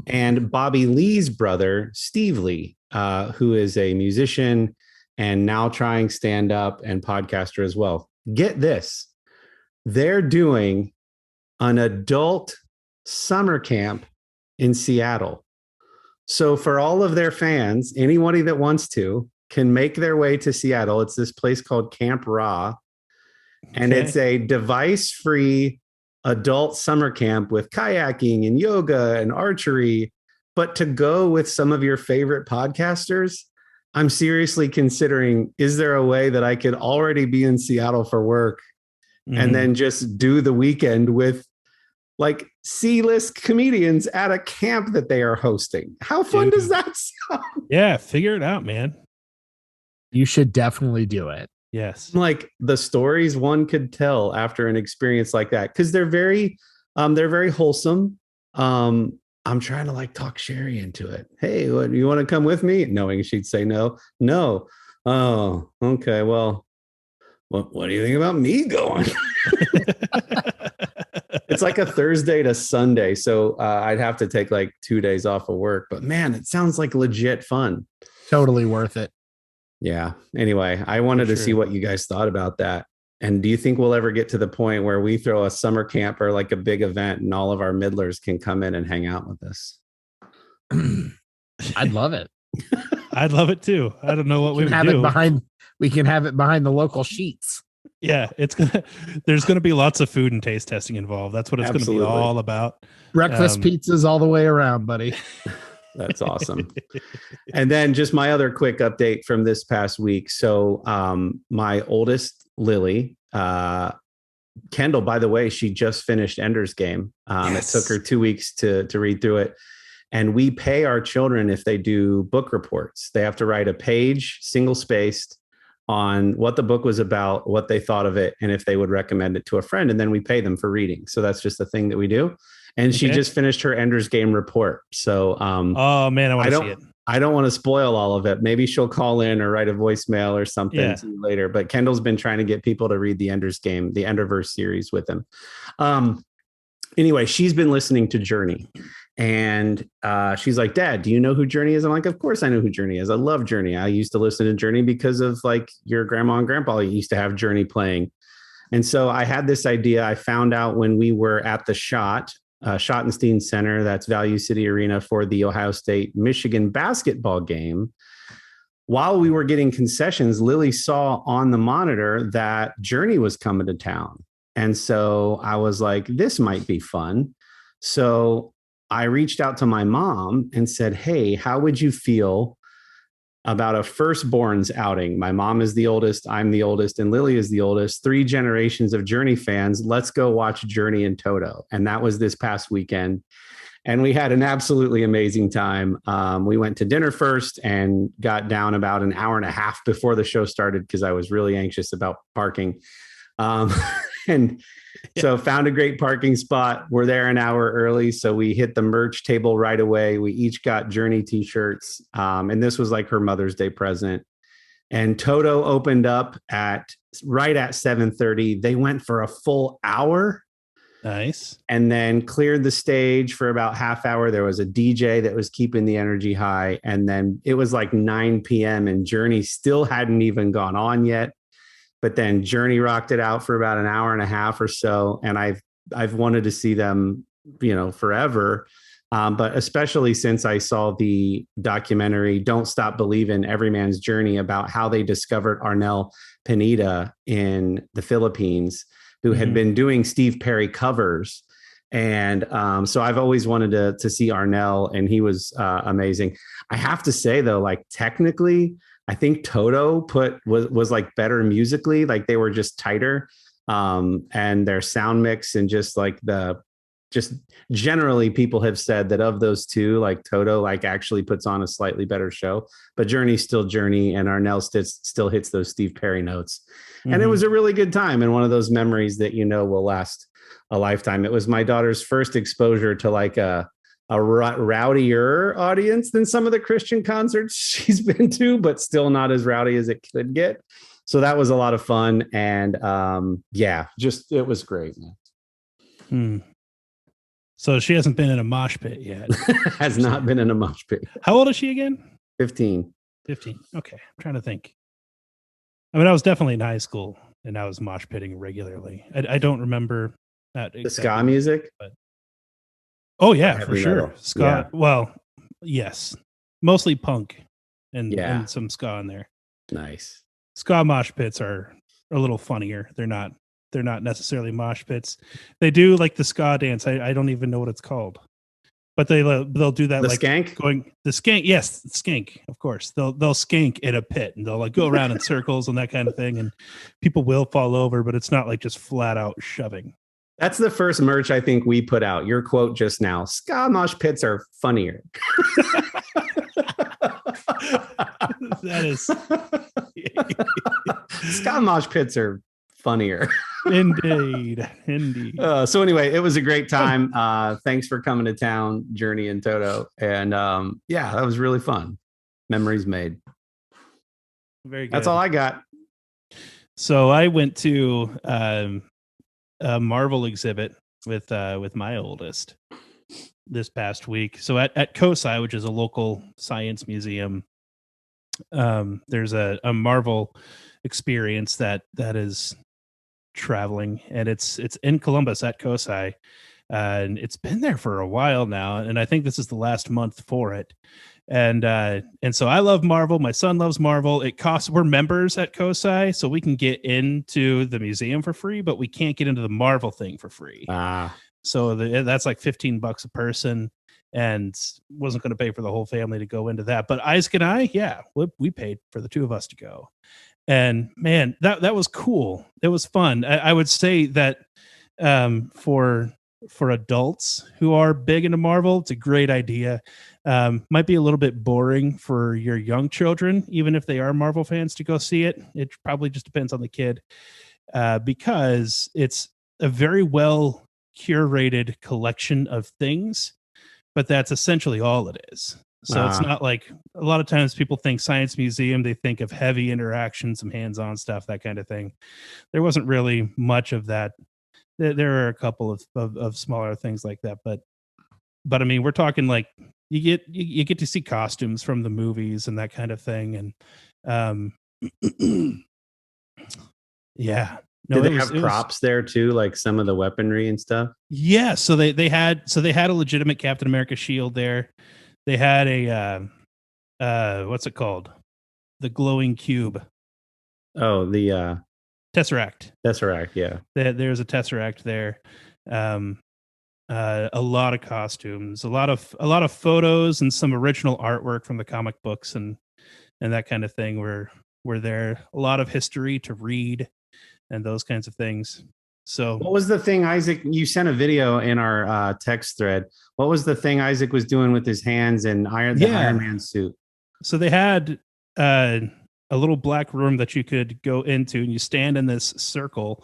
and Bobby Lee's brother, Steve Lee, who is a musician and now trying stand-up and podcaster as well. Get this. They're doing an adult summer camp in Seattle. So for all of their fans, anybody that wants to can make their way to Seattle. It's this place called Camp Raw, and it's a device-free adult summer camp with kayaking and yoga and archery. But to go with some of your favorite podcasters, I'm seriously considering, is there a way that I could already be in Seattle for work and then just do the weekend with like C-list comedians at a camp that they are hosting? How fun does that sound? Yeah, figure it out, man. You should definitely do it. Yes. Like the stories one could tell after an experience like that, because they're very wholesome. I'm trying to like talk Sherry into it. Hey, what, you want to come with me? Knowing she'd say no. Oh, okay. Well, what do you think about me going? It's like a Thursday to Sunday. So I'd have to take like 2 days off of work, but man, it sounds like legit fun. Totally worth it. Yeah. Anyway, I wanted to see what you guys thought about that. And do you think we'll ever get to the point where we throw a summer camp or like a big event and all of our middlers can come in and hang out with us? I'd love it. I'd love it too. I don't know what we would do. We can have it behind the local Sheetz. Yeah, there's gonna be lots of food and taste testing involved. That's what it's gonna be all about. Breakfast pizzas all the way around, buddy. That's awesome. And then just my other quick update from this past week. So my oldest, Lily, Kendall, by the way, she just finished Ender's Game. Yes. It took her 2 weeks to read through it. And we pay our children if they do book reports. They have to write a page, single spaced, on what the book was about, what they thought of it, and if they would recommend it to a friend. And then we pay them for reading. So that's just a thing that we do. And she just finished her Ender's Game report. So, oh man, I want to see it. I don't want to spoil all of it. Maybe she'll call in or write a voicemail or something later. But Kendall's been trying to get people to read the Ender's Game, the Enderverse series with him. Anyway, she's been listening to Journey. And she's like, Dad, do you know who Journey is? I'm like, of course I know who Journey is. I love Journey. I used to listen to Journey because of like your grandma and grandpa used to have Journey playing. And so I had this idea. I found out when we were at the Schottenstein Center, that's Value City Arena, for the Ohio State Michigan basketball game. While we were getting concessions, Lily saw on the monitor that Journey was coming to town. And so I was like, this might be fun. So I reached out to my mom and said, hey, how would you feel about a firstborns outing? My mom is the oldest, I'm the oldest, and Lily is the oldest. 3 generations of Journey fans. Let's go watch Journey and Toto. And that was this past weekend. And we had an absolutely amazing time. We went to dinner first and got down about an hour and a half before the show started because I was really anxious about parking. So found a great parking spot. We're there an hour early. So we hit the merch table right away. We each got Journey t-shirts. And this was like her Mother's Day present. And Toto opened up right at 7:30. They went for a full hour. Nice. And then cleared the stage for about half hour. There was a DJ that was keeping the energy high. And then it was like 9 p.m. and Journey still hadn't even gone on yet. But then Journey rocked it out for about an hour and a half or so. And I've wanted to see them, forever. But especially since I saw the documentary, Don't Stop Believin', Every Man's Journey, about how they discovered Arnel Pineda in the Philippines, who had been doing Steve Perry covers. And so I've always wanted to see Arnel, and he was amazing. I have to say, though, like technically, I think Toto was like better musically, like they were just tighter, and their sound mix and just like just generally people have said that of those two, like Toto like actually puts on a slightly better show, but Journey's still Journey and Arnel still hits those Steve Perry notes. And it was a really good time and one of those memories that will last a lifetime. It was my daughter's first exposure to like a rowdier audience than some of the Christian concerts she's been to, but still not as rowdy as it could get. So that was a lot of fun. And it was great. So she hasn't been in a mosh pit yet. Has not been in a mosh pit. How old is she again? 15. 15. Okay. I'm trying to think. I mean, I was definitely in high school and I was mosh pitting regularly. I don't remember that. The ska music? But oh yeah, for sure. Metal. Ska. Yeah. Well, yes, mostly punk and some ska in there. Nice. Ska mosh pits are a little funnier. They're not necessarily mosh pits. They do like the ska dance. I don't even know what it's called, but they'll do that. The like skank? The skank. Yes, skank. Of course, they'll skank in a pit and they'll like go around in circles and that kind of thing. And people will fall over, but it's not like just flat out shoving. That's the first merch I think we put out. Your quote just now: "Ska mosh pits are funnier." That is ska mosh pits are funnier. Indeed. So anyway, it was a great time. Thanks for coming to town, Journey and Toto, and that was really fun. Memories made. Very good. That's all I got. So I went to a Marvel exhibit with my oldest this past week. So at COSI, which is a local science museum, there's a Marvel experience that is traveling, and it's in Columbus at COSI, and it's been there for a while now, and I think this is the last month for it. And so I love Marvel. My son loves Marvel. We're members at COSI, so we can get into the museum for free, but we can't get into the Marvel thing for free. So that's like $15 a person, and wasn't going to pay for the whole family to go into that. But Isaac and I, we paid for the two of us to go. And man, that was cool. It was fun. I would say that for adults who are big into Marvel, it's a great idea. Might be a little bit boring for your young children, even if they are Marvel fans, to go see it. It probably just depends on the kid, because it's a very well curated collection of things, but that's essentially all it is. So it's not like a lot of times people think science museum, they think of heavy interaction, some hands-on stuff, that kind of thing. There wasn't really much of that. There are a couple of smaller things like that, but I mean, we're talking like you get to see costumes from the movies and that kind of thing. And yeah. No, did they have props there too, like some of the weaponry and stuff? Yeah, so they had a legitimate Captain America shield there. They had a what's it called? The glowing cube. Oh, the Tesseract. Tesseract, yeah. There's a Tesseract there. A lot of costumes, a lot of photos, and some original artwork from the comic books and that kind of thing were there. A lot of history to read and those kinds of things. So what was the thing, Isaac? You sent a video in our text thread. What was the thing Isaac was doing with his hands and the Iron Man suit? So they had a little black room that you could go into, and you stand in this circle,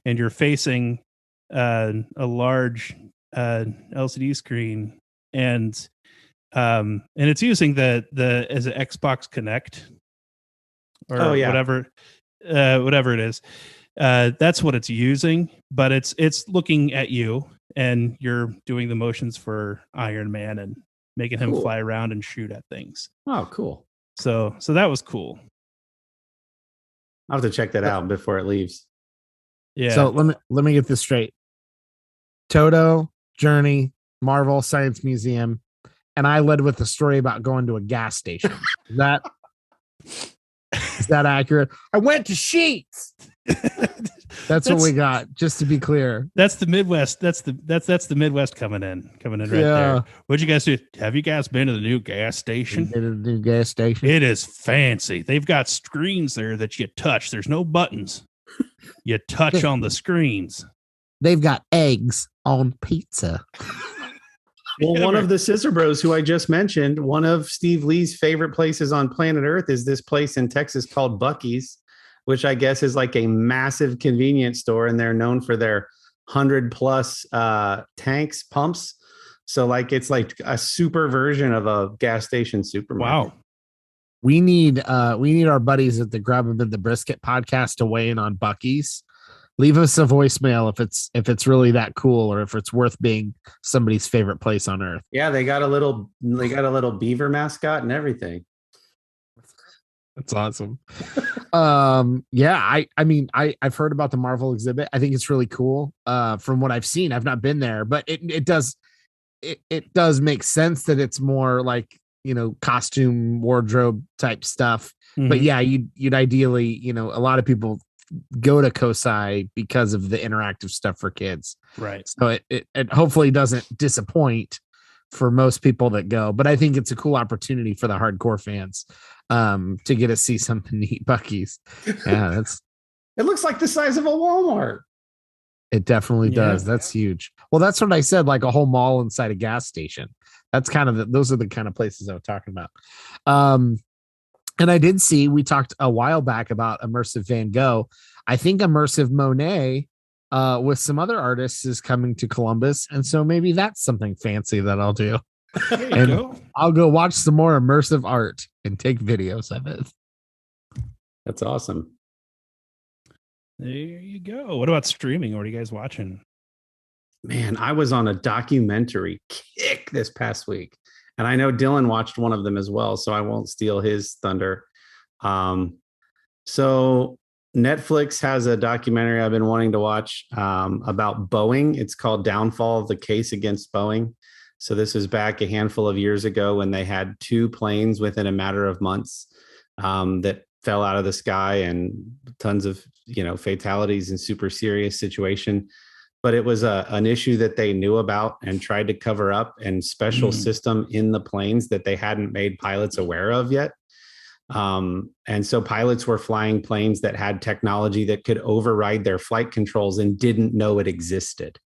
and you're facing a large LCD screen, and it's using the as an Xbox Connect or whatever it is. That's what it's using, but it's looking at you, and you're doing the motions for Iron Man and making him fly around and shoot at things. Oh, cool. So that was cool. I'll have to check that out before it leaves. Yeah. So let me get this straight. Toto, Journey, Marvel, Science Museum, and I led with the story about going to a gas station. Is that accurate? I went to Sheetz. That's what we got. Just to be clear, that's the Midwest. That's the Midwest coming in right there. What'd you guys do? Have you guys been to the new gas station? Been to the new gas station. It is fancy. They've got screens there that you touch. There's no buttons. You touch on the screens. They've got eggs on pizza. Well, one of the Scissor Bros who I just mentioned, one of Steve Lee's favorite places on planet Earth is this place in Texas called Buc-ee's, which I guess is like a massive convenience store, and they're known for their 100+ tanks, pumps. So like it's like a super version of a gas station supermarket. Wow. We need our buddies at the Grab 'em in the Brisket podcast to weigh in on Buc-ee's. Leave us a voicemail if it's really that cool, or if it's worth being somebody's favorite place on earth. Yeah, they got a little beaver mascot and everything. That's awesome. Yeah, I've heard about the Marvel exhibit. I think it's really cool. From what I've seen, I've not been there, but it does make sense that it's more like, costume wardrobe type stuff. Mm-hmm. But yeah, you'd ideally, a lot of people go to COSI because of the interactive stuff for kids. Right. So it hopefully doesn't disappoint for most people that go, but I think it's a cool opportunity for the hardcore fans to get to see some neat Buc-ee's. Yeah, it looks like the size of a Walmart. It definitely does. That's huge. Well, that's what I said, like a whole mall inside a gas station. That's kind of those are the kind of places I was talking about. And I did see, we talked a while back about immersive Van Gogh. I think immersive Monet with some other artists is coming to Columbus. And so maybe that's something fancy that I'll do. I'll go watch some more immersive art and take videos of it. That's awesome. There you go. What about streaming? What are you guys watching? Man, I was on a documentary kick this past week. And I know Dillon watched one of them as well, so I won't steal his thunder. So Netflix has a documentary I've been wanting to watch about Boeing. It's called Downfall of the Case Against Boeing. So this was back a handful of years ago when they had 2 planes within a matter of months that fell out of the sky, and tons of, fatalities and super serious situation. But it was an issue that they knew about and tried to cover up, and special system in the planes that they hadn't made pilots aware of yet. And so pilots were flying planes that had technology that could override their flight controls and didn't know it existed.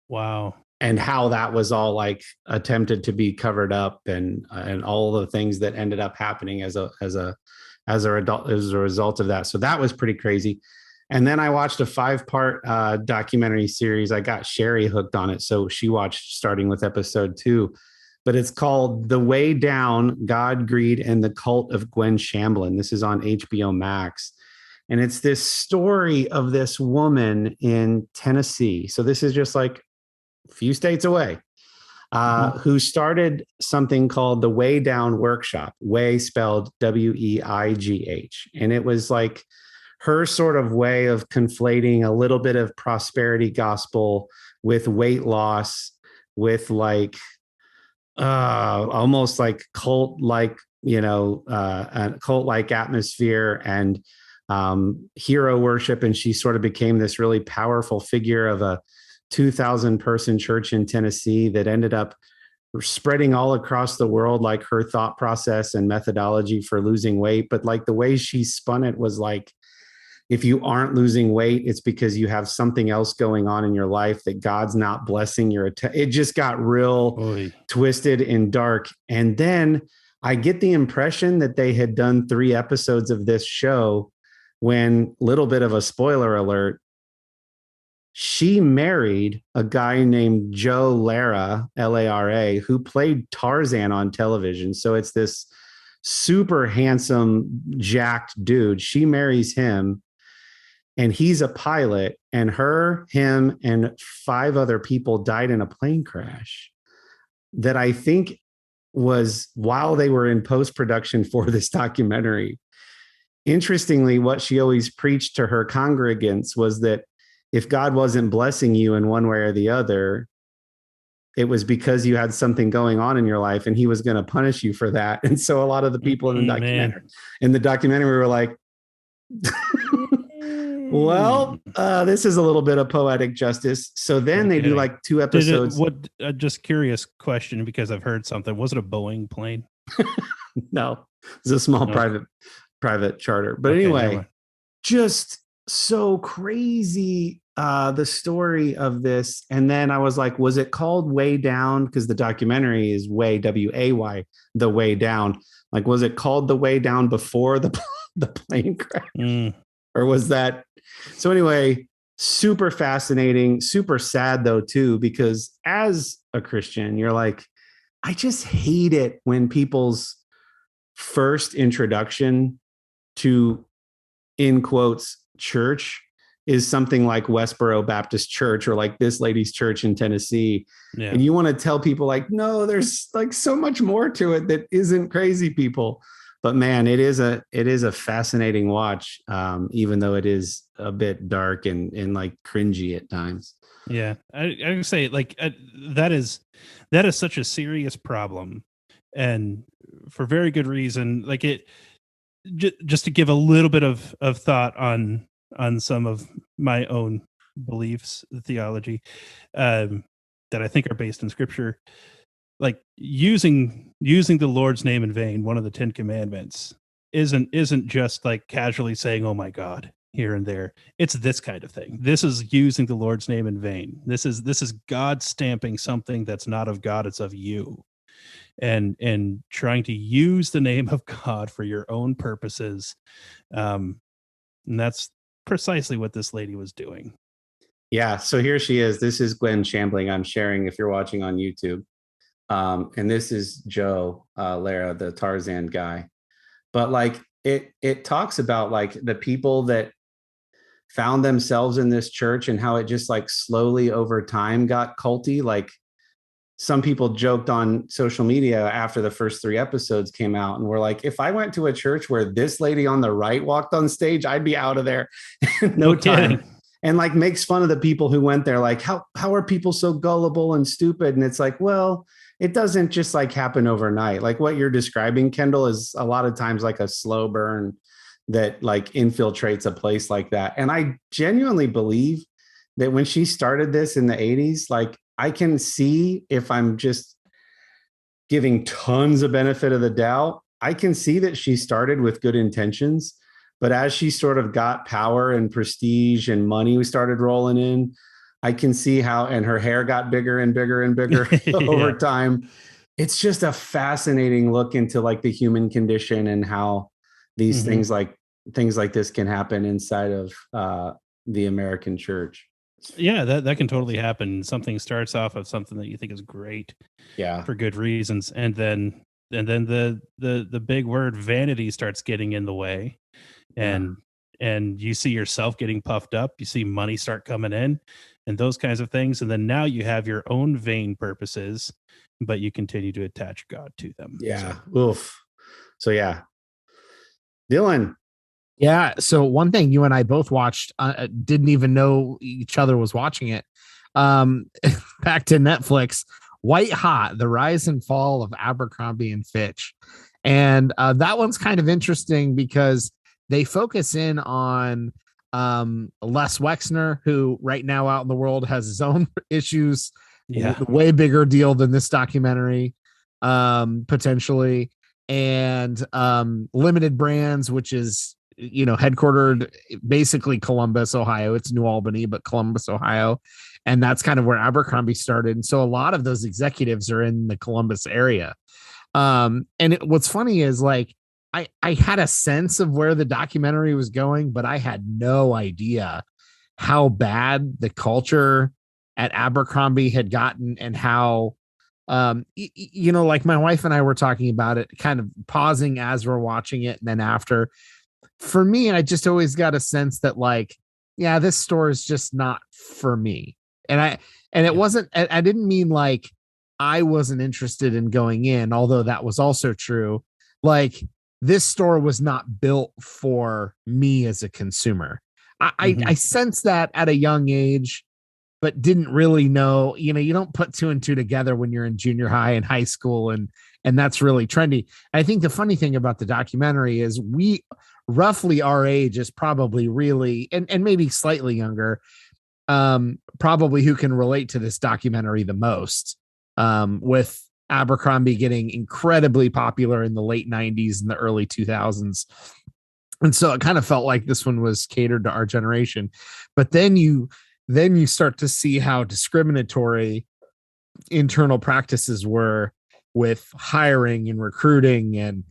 Wow. And how that was all like attempted to be covered up, and all the things that ended up happening as a result of that. So that was pretty crazy. And then I watched a 5-part documentary series. I got Sherry hooked on it, so she watched starting with episode 2. But it's called The Way Down: God, Greed, and the Cult of Gwen Shamblin. This is on HBO Max. And it's this story of this woman in Tennessee. So this is just like a few states away, who started something called the Way Down Workshop, Way spelled Weigh. And it was like her sort of way of conflating a little bit of prosperity gospel with weight loss, with like almost like cult-like, a cult-like atmosphere, and hero worship. And she sort of became this really powerful figure of a 2,000 person church in Tennessee that ended up spreading all across the world, like her thought process and methodology for losing weight. But like the way she spun it was like, if you aren't losing weight, it's because you have something else going on in your life that God's not blessing your it just got real twisted and dark. And then I get the impression that they had done 3 episodes of this show when, little bit of a spoiler alert, she married a guy named Joe Lara, Lara, who played Tarzan on television. So it's this super handsome, jacked dude. She marries him, and he's a pilot, and him, and 5 other people died in a plane crash that I think was while they were in post-production for this documentary. Interestingly, what she always preached to her congregants was that if God wasn't blessing you in one way or the other, it was because you had something going on in your life, and he was going to punish you for that. And so a lot of the people in the documentary were like, well, this is a little bit of poetic justice. So then they do like 2 episodes. Just curious question, because I've heard something. Was it a Boeing plane? No, it's a small private charter. But anyway, just so crazy, the story of this. And then I was like, was it called Way Down? Because the documentary is Way, W-A-Y, The Way Down. Like, was it called The Way Down before the plane crash? Or was that? So anyway, super fascinating, super sad though too, because as a Christian, you're like, I just hate it when people's first introduction to, in quotes, church is something like Westboro Baptist Church or like this lady's church in Tennessee. Yeah. And you want to tell people like, no, there's like so much more to it that isn't crazy people. But man, it is a fascinating watch, even though it is a bit dark and like cringy at times. Yeah, I would say like that is such a serious problem, and for very good reason. Like it, just to give a little bit of thought on some of my own beliefs, theology, that I think are based in Scripture. Like using the Lord's name in vain, one of the 10 commandments, isn't just like casually saying, oh my God, here and there. It's this kind of thing. This is using the Lord's name in vain. This is God stamping something that's not of God, it's of you. And trying to use the name of God for your own purposes. And that's precisely what this lady was doing. Yeah. So here she is. This is Gwen Shamblin. I'm sharing if you're watching on YouTube. And this is Joe Lara, the Tarzan guy. But like it talks about like the people that found themselves in this church and how it just like slowly over time got culty. Like some people joked on social media after the first 3 episodes came out and were like, if I went to a church where this lady on the right walked on stage, I'd be out of there. No time. and like makes fun of the people who went there. Like, how are people so gullible and stupid? And it's like, well, it doesn't just like happen overnight. Like what you're describing, Kendall, is a lot of times like a slow burn that like infiltrates a place like that. And I genuinely believe that when she started this in the 80s, like I can see, if I'm just giving tons of benefit of the doubt, I can see that she started with good intentions. But as she sort of got power and prestige and money started rolling in, I can see how, and her hair got bigger and bigger and bigger over time. It's just a fascinating look into like the human condition and how these things like this can happen inside of the American church. Yeah, that can totally happen. Something starts off of something that you think is great, for good reasons, and then the big word vanity starts getting in the way, and you see yourself getting puffed up. You see money start coming in, and those kinds of things, and then now you have your own vain purposes, but you continue to attach God to them. Yeah. Oof. So yeah, Dillon. Yeah. So one thing you and I both watched, didn't even know each other was watching it. Back to Netflix, White Hot, The Rise and Fall of Abercrombie and Fitch. And that one's kind of interesting because they focus in on Les Wexner, who right now out in the world has his own issues. Yeah. Way bigger deal than this documentary, potentially. And Limited Brands, which is, headquartered basically Columbus, Ohio. It's New Albany, but Columbus, Ohio. And that's kind of where Abercrombie started. And so a lot of those executives are in the Columbus area. What's funny is like, I had a sense of where the documentary was going, but I had no idea how bad the culture at Abercrombie had gotten and how, like my wife and I were talking about it, kind of pausing as we're watching it. And then after, for me, I just always got a sense that like, yeah, this store is just not for me. And it wasn't, I didn't mean like I wasn't interested in going in, although that was also true. Like this store was not built for me as a consumer. I sensed that at a young age, but didn't really know, you don't put two and two together when you're in junior high and high school. And that's really trendy. I think the funny thing about the documentary is we roughly our age is probably really, and maybe slightly younger, probably who can relate to this documentary the most, with Abercrombie getting incredibly popular in the late 90s and the early 2000s. And so it kind of felt like this one was catered to our generation. But then you start to see how discriminatory internal practices were with hiring and recruiting and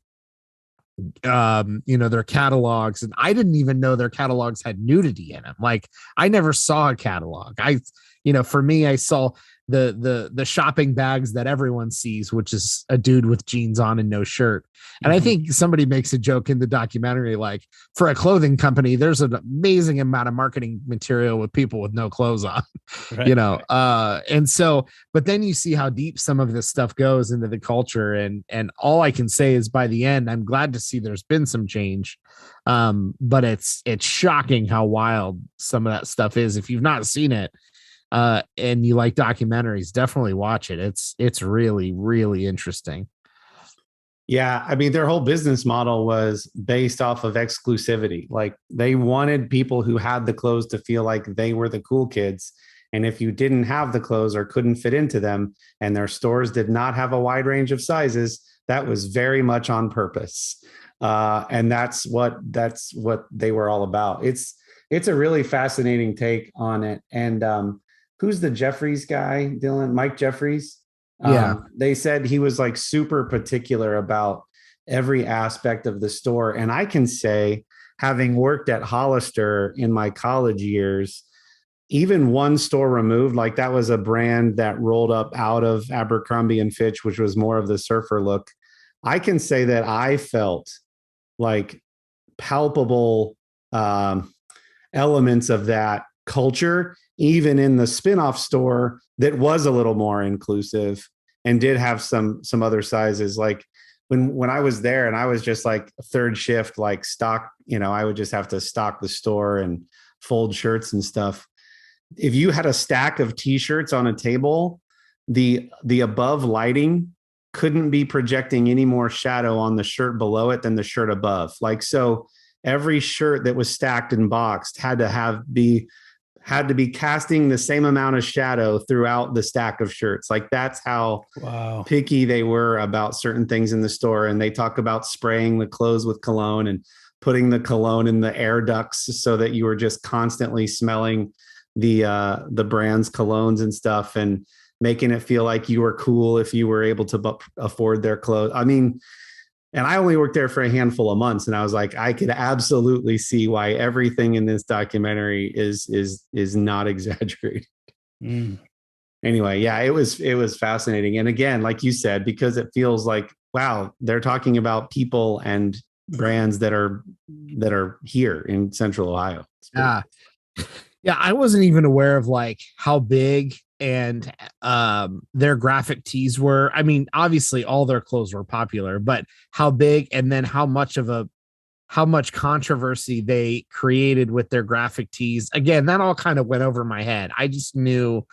their catalogs. And I didn't even know their catalogs had nudity in them. Like I never saw a catalog. For me, I saw the shopping bags that everyone sees, which is a dude with jeans on and no shirt. And I think somebody makes a joke in the documentary, like for a clothing company, there's an amazing amount of marketing material with people with no clothes on, right. And so, but then you see how deep some of this stuff goes into the culture. And all I can say is by the end, I'm glad to see there's been some change. But it's shocking how wild some of that stuff is. If you've not seen it, and you like documentaries, definitely watch it. It's really, really interesting. Yeah. I mean, their whole business model was based off of exclusivity. Like they wanted people who had the clothes to feel like they were the cool kids. And if you didn't have the clothes or couldn't fit into them and their stores did not have a wide range of sizes, that was very much on purpose. And that's what they were all about. It's a really fascinating take on it. And, who's the Jeffries guy, Dillon? Mike Jeffries? Yeah. They said he was like super particular about every aspect of the store. And I can say, having worked at Hollister in my college years, even one store removed, like that was a brand that rolled up out of Abercrombie and Fitch, which was more of the surfer look. I can say that I felt like palpable elements of that culture, even in the spinoff store that was a little more inclusive and did have some other sizes. Like when I was there and I was just like third shift, like stock, I would just have to stock the store and fold shirts and stuff. If you had a stack of t-shirts on a table, the above lighting couldn't be projecting any more shadow on the shirt below it than the shirt above. Like, so every shirt that was stacked and boxed had to be casting the same amount of shadow throughout the stack of shirts. Like, that's how picky they were about certain things in the store. And they talk about spraying the clothes with cologne and putting the cologne in the air ducts so that you were just constantly smelling the brand's colognes and stuff, and making it feel like you were cool if you were able to afford their clothes. I mean, and I only worked there for a handful of months, and I was like, I could absolutely see why everything in this documentary is not exaggerated. Anyway, yeah, it was fascinating. And again, like you said, because it feels like, wow, they're talking about people and brands that are here in Central Ohio. Yeah, I wasn't even aware of like how big and their graphic tees were. I mean, obviously all their clothes were popular, but how big, and then how much controversy they created with their graphic tees. Again, that all kind of went over my head. I just knew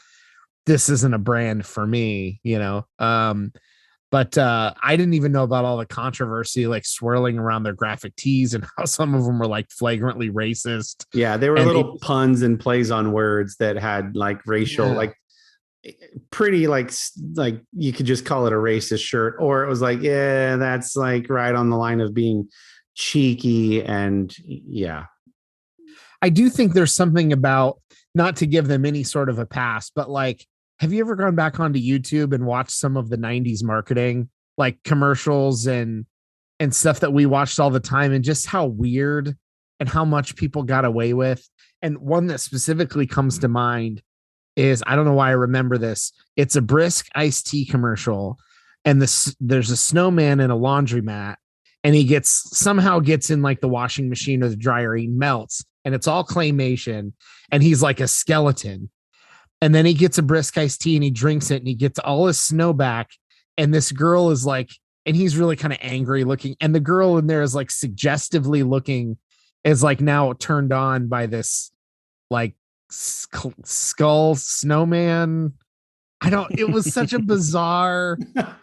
this isn't a brand for me, you know. But I didn't even know about all the controversy like swirling around their graphic tees and how some of them were like flagrantly racist. Yeah, they were little puns and plays on words that had like racial, like pretty like you could just call it a racist shirt, or it was like, yeah, that's like right on the line of being cheeky. And yeah, I do think there's something about, not to give them any sort of a pass, but like, have you ever gone back onto YouTube and watched some of the 90s marketing, like commercials and stuff that we watched all the time, and just how weird and how much people got away with? And one that specifically comes to mind is, I don't know why I remember this. It's a Brisk iced tea commercial, and there's a snowman in a laundromat, and he somehow gets in like the washing machine or the dryer, he melts, and it's all claymation, and he's like a skeleton. And then he gets a Brisk iced tea and he drinks it and he gets all his snow back. And this girl is like, and he's really kind of angry looking. And the girl in there is like suggestively looking, is like now turned on by this like skull snowman. It was such a bizarre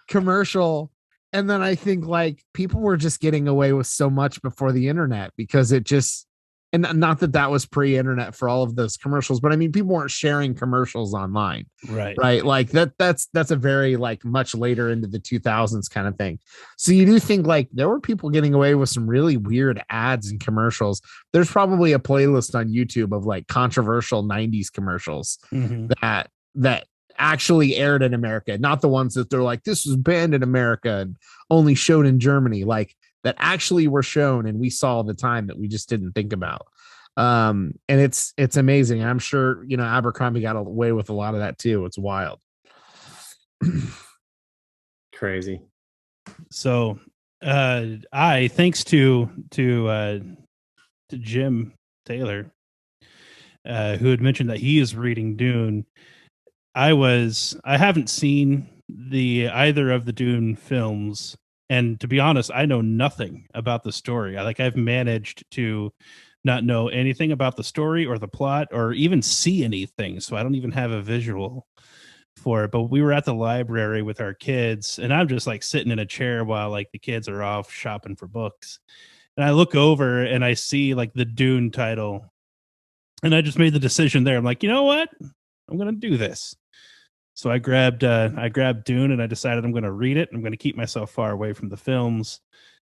commercial. And then I think like people were just getting away with so much before the internet, because it just, and not that was pre-internet for all of those commercials, but I mean, people weren't sharing commercials online. Right. Like that's a very like much later into the 2000s kind of thing. So you do think like there were people getting away with some really weird ads and commercials. There's probably a playlist on YouTube of like controversial 90s commercials that actually aired in America, not the ones that they're like, this was banned in America and only showed in Germany. Like, that actually were shown and we saw the time that we just didn't think about. And it's amazing. I'm sure, you know, Abercrombie got away with a lot of that too. It's wild. Crazy. So thanks to Jim Taylor, who had mentioned that he is reading Dune. I haven't seen either of the Dune films. And to be honest, I know nothing about the story. I've managed to not know anything about the story or the plot or even see anything. So I don't even have a visual for it. But we were at the library with our kids, and I'm just like sitting in a chair while like the kids are off shopping for books. And I look over and I see like the Dune title. And I just made the decision there. I'm like, you know what? I'm going to do this. So I grabbed Dune and I decided I'm going to read it. I'm going to keep myself far away from the films,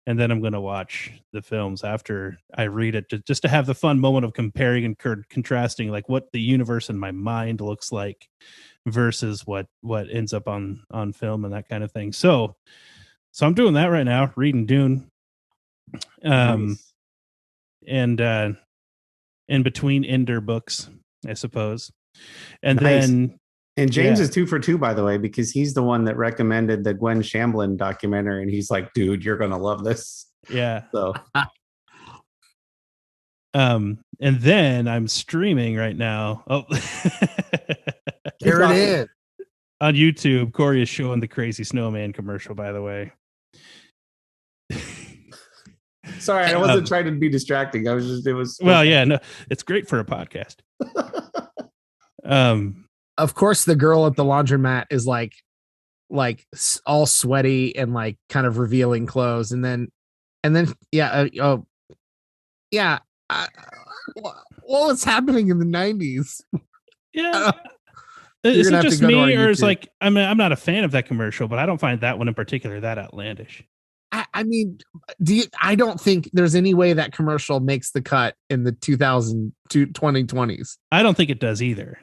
and then I'm going to watch the films after I read it, just to have the fun moment of comparing and contrasting like what the universe in my mind looks like versus what ends up on film and that kind of thing. So I'm doing that right now, reading Dune. Nice. And in between Ender books, I suppose. And nice. Then And James is 2 for 2, by the way, because he's the one that recommended the Gwen Shamblin documentary. And he's like, dude, you're going to love this. Yeah. So, and then I'm streaming right now. Oh, there it is. On YouTube, Kory is showing the crazy snowman commercial, by the way. Sorry, I wasn't trying to be distracting. I was just, it was. Well, yeah, no, it's great for a podcast. Of course, the girl at the laundromat is like all sweaty and like kind of revealing clothes, and then what was happening in the 90s? Yeah. Is it just me, or is like I'm not a fan of that commercial, but I don't find that one in particular that outlandish. I mean, I don't think there's any way that commercial makes the cut in the 2020s. I don't think it does either.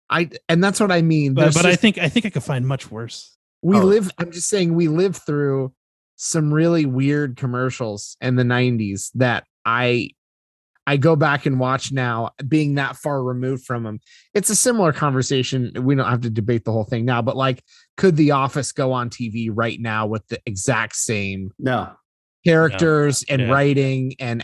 And that's what I mean. But I think I could find much worse. I'm just saying we lived through some really weird commercials in the 90s that I go back and watch now, being that far removed from them. It's a similar conversation. We don't have to debate the whole thing now, but like, could The Office go on TV right now with the exact same characters and writing? And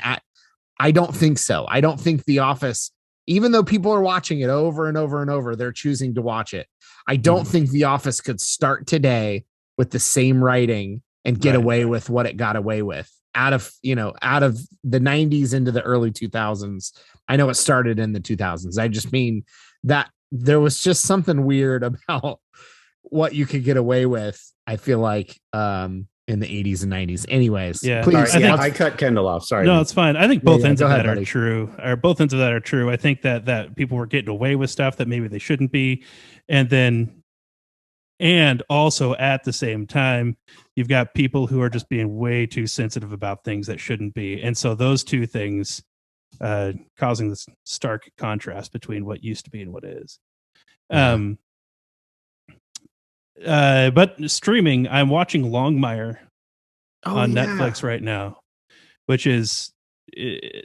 I don't think so. I don't think The Office, even though people are watching it over and over and over, they're choosing to watch it. I don't think The Office could start today with the same writing and get away with what it got away with out of the 90s into the early 2000s. I know it started in the 2000s. I just mean that there was just something weird about what you could get away with, I feel like, in the 80s and 90s. Anyways, please. I cut Kendall off. Sorry. No, it's fine. I think both ends of that are true. Or both ends of that are true. I think that people were getting away with stuff that maybe they shouldn't be. And also at the same time, you've got people who are just being way too sensitive about things that shouldn't be. And so those two things causing this stark contrast between what used to be and what is. But streaming, I'm watching Longmire on Netflix right now, which is,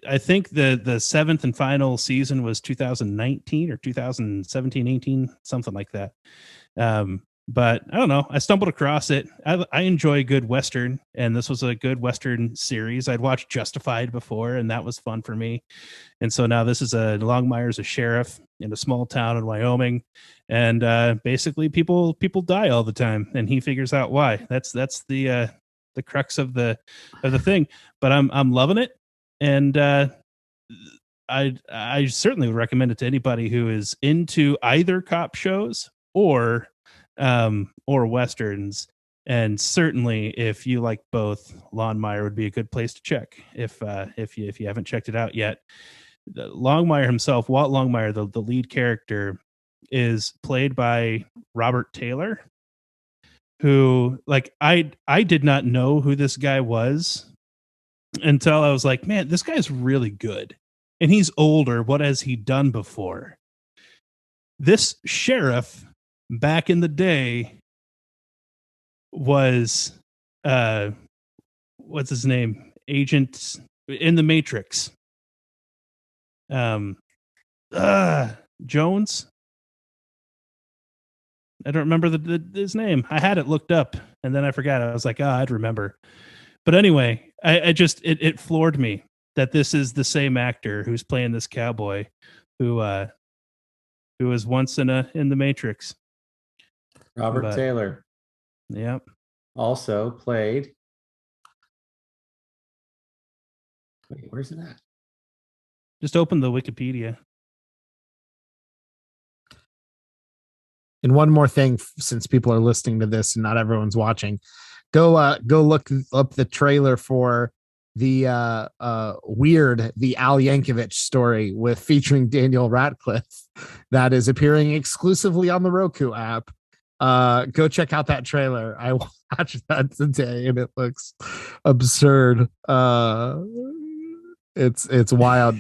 I think the seventh and final season was 2019 or 2017, 18, something like that. But I don't know. I stumbled across it. I enjoy good Western, and this was a good Western series. I'd watched Justified before, and that was fun for me. And so now this is Longmire's a sheriff in a small town in Wyoming, and basically people die all the time, and he figures out why. That's the crux of the thing. But I'm loving it, and I certainly would recommend it to anybody who is into either cop shows or Westerns. And certainly if you like both, Longmire would be a good place to check if you haven't checked it out yet. Longmire himself, Walt Longmire, the lead character, is played by Robert Taylor, who, like, I did not know who this guy was until I was like, man, this guy's really good. And he's older. What has he done before? This sheriff back in the day was what's his name? Agent in the Matrix. Jones. I don't remember his name. I had it looked up and then I forgot. I was like, I'd remember. But anyway, I just it floored me that this is the same actor who's playing this cowboy who was once in the Matrix. Robert Taylor. Yep. Also played. Wait, where's it at? Just open the Wikipedia. And one more thing, since people are listening to this and not everyone's watching, go look up the trailer for the Weird, the Al Yankovic story featuring Daniel Radcliffe that is appearing exclusively on the Roku app. Go check out that trailer. I watched that today and it looks absurd. It's wild.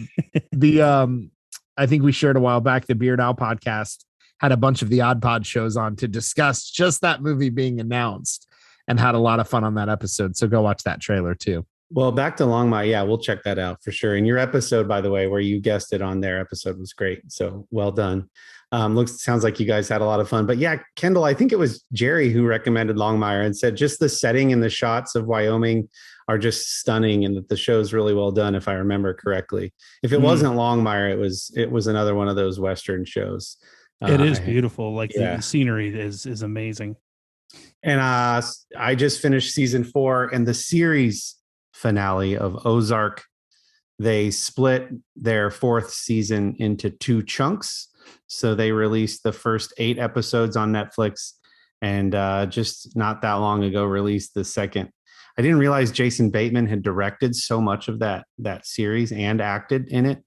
I think we shared a while back, the Beard Owl podcast had a bunch of the Odd Pod shows on to discuss just that movie being announced, and had a lot of fun on that episode. So go watch that trailer too. Well, back to Longmire. Yeah, we'll check that out for sure. And your episode, by the way, where you guessed it on their episode, was great. So well done. Sounds like you guys had a lot of fun. But yeah, Kendall, I think it was Jerry who recommended Longmire and said just the setting and the shots of Wyoming are just stunning, and that the show's really well done, if I remember correctly. If it wasn't Longmire, it was another one of those Western shows. It is beautiful. Like the scenery is amazing. And I just finished season 4, and the series finale of Ozark. They split their 4th season into 2 chunks. So they released the first 8 episodes on Netflix, and just not that long ago released the second. I didn't realize Jason Bateman had directed so much of that series and acted in it.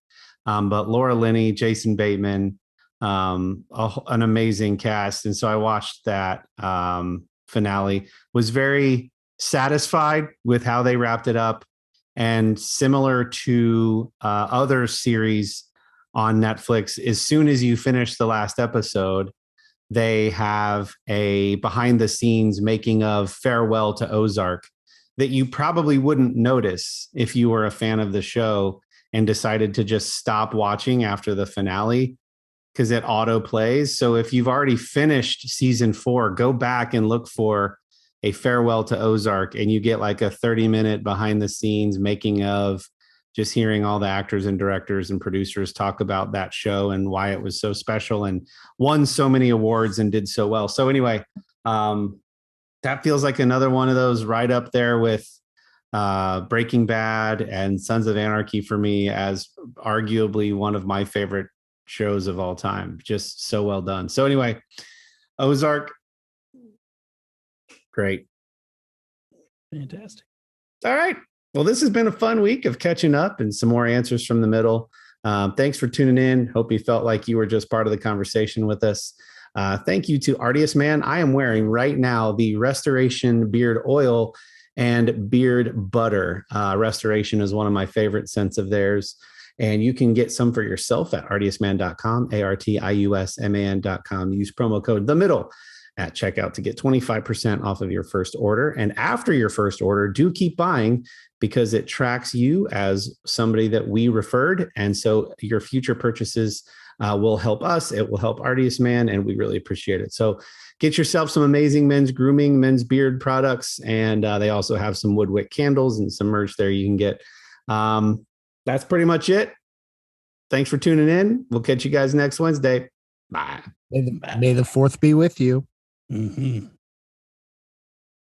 But Laura Linney, Jason Bateman, an amazing cast. And so I watched that finale, was very satisfied with how they wrapped it up. And similar to other series on Netflix, as soon as you finish the last episode, they have a behind the scenes making of farewell to Ozark that you probably wouldn't notice if you were a fan of the show and decided to just stop watching after the finale, because it auto plays. So if you've already finished season 4, go back and look for a farewell to Ozark, and you get like a 30-minute behind the scenes making of, just hearing all the actors and directors and producers talk about that show and why it was so special and won so many awards and did so well. So anyway, that feels like another one of those right up there with Breaking Bad and Sons of Anarchy for me as arguably one of my favorite shows of all time. Just so well done. So anyway, Ozark, great. Fantastic. All right. Well, this has been a fun week of catching up and some more answers from the middle. Thanks for tuning in. Hope you felt like you were just part of the conversation with us. Thank you to Artiest Man. I am wearing right now the Restoration Beard Oil and Beard Butter. Restoration is one of my favorite scents of theirs. And you can get some for yourself at artiestman.com, ARTIUSMAN.com. Use promo code THEMIDDLE at checkout to get 25% off of your first order. And after your first order, do keep buying, because it tracks you as somebody that we referred. And so your future purchases will help us. It will help Artiest Man, and we really appreciate it. So get yourself some amazing men's grooming, men's beard products. And they also have some woodwick candles and some merch there you can get. That's pretty much it. Thanks for tuning in. We'll catch you guys next Wednesday. Bye. May the 4th be with you. Mm-hmm.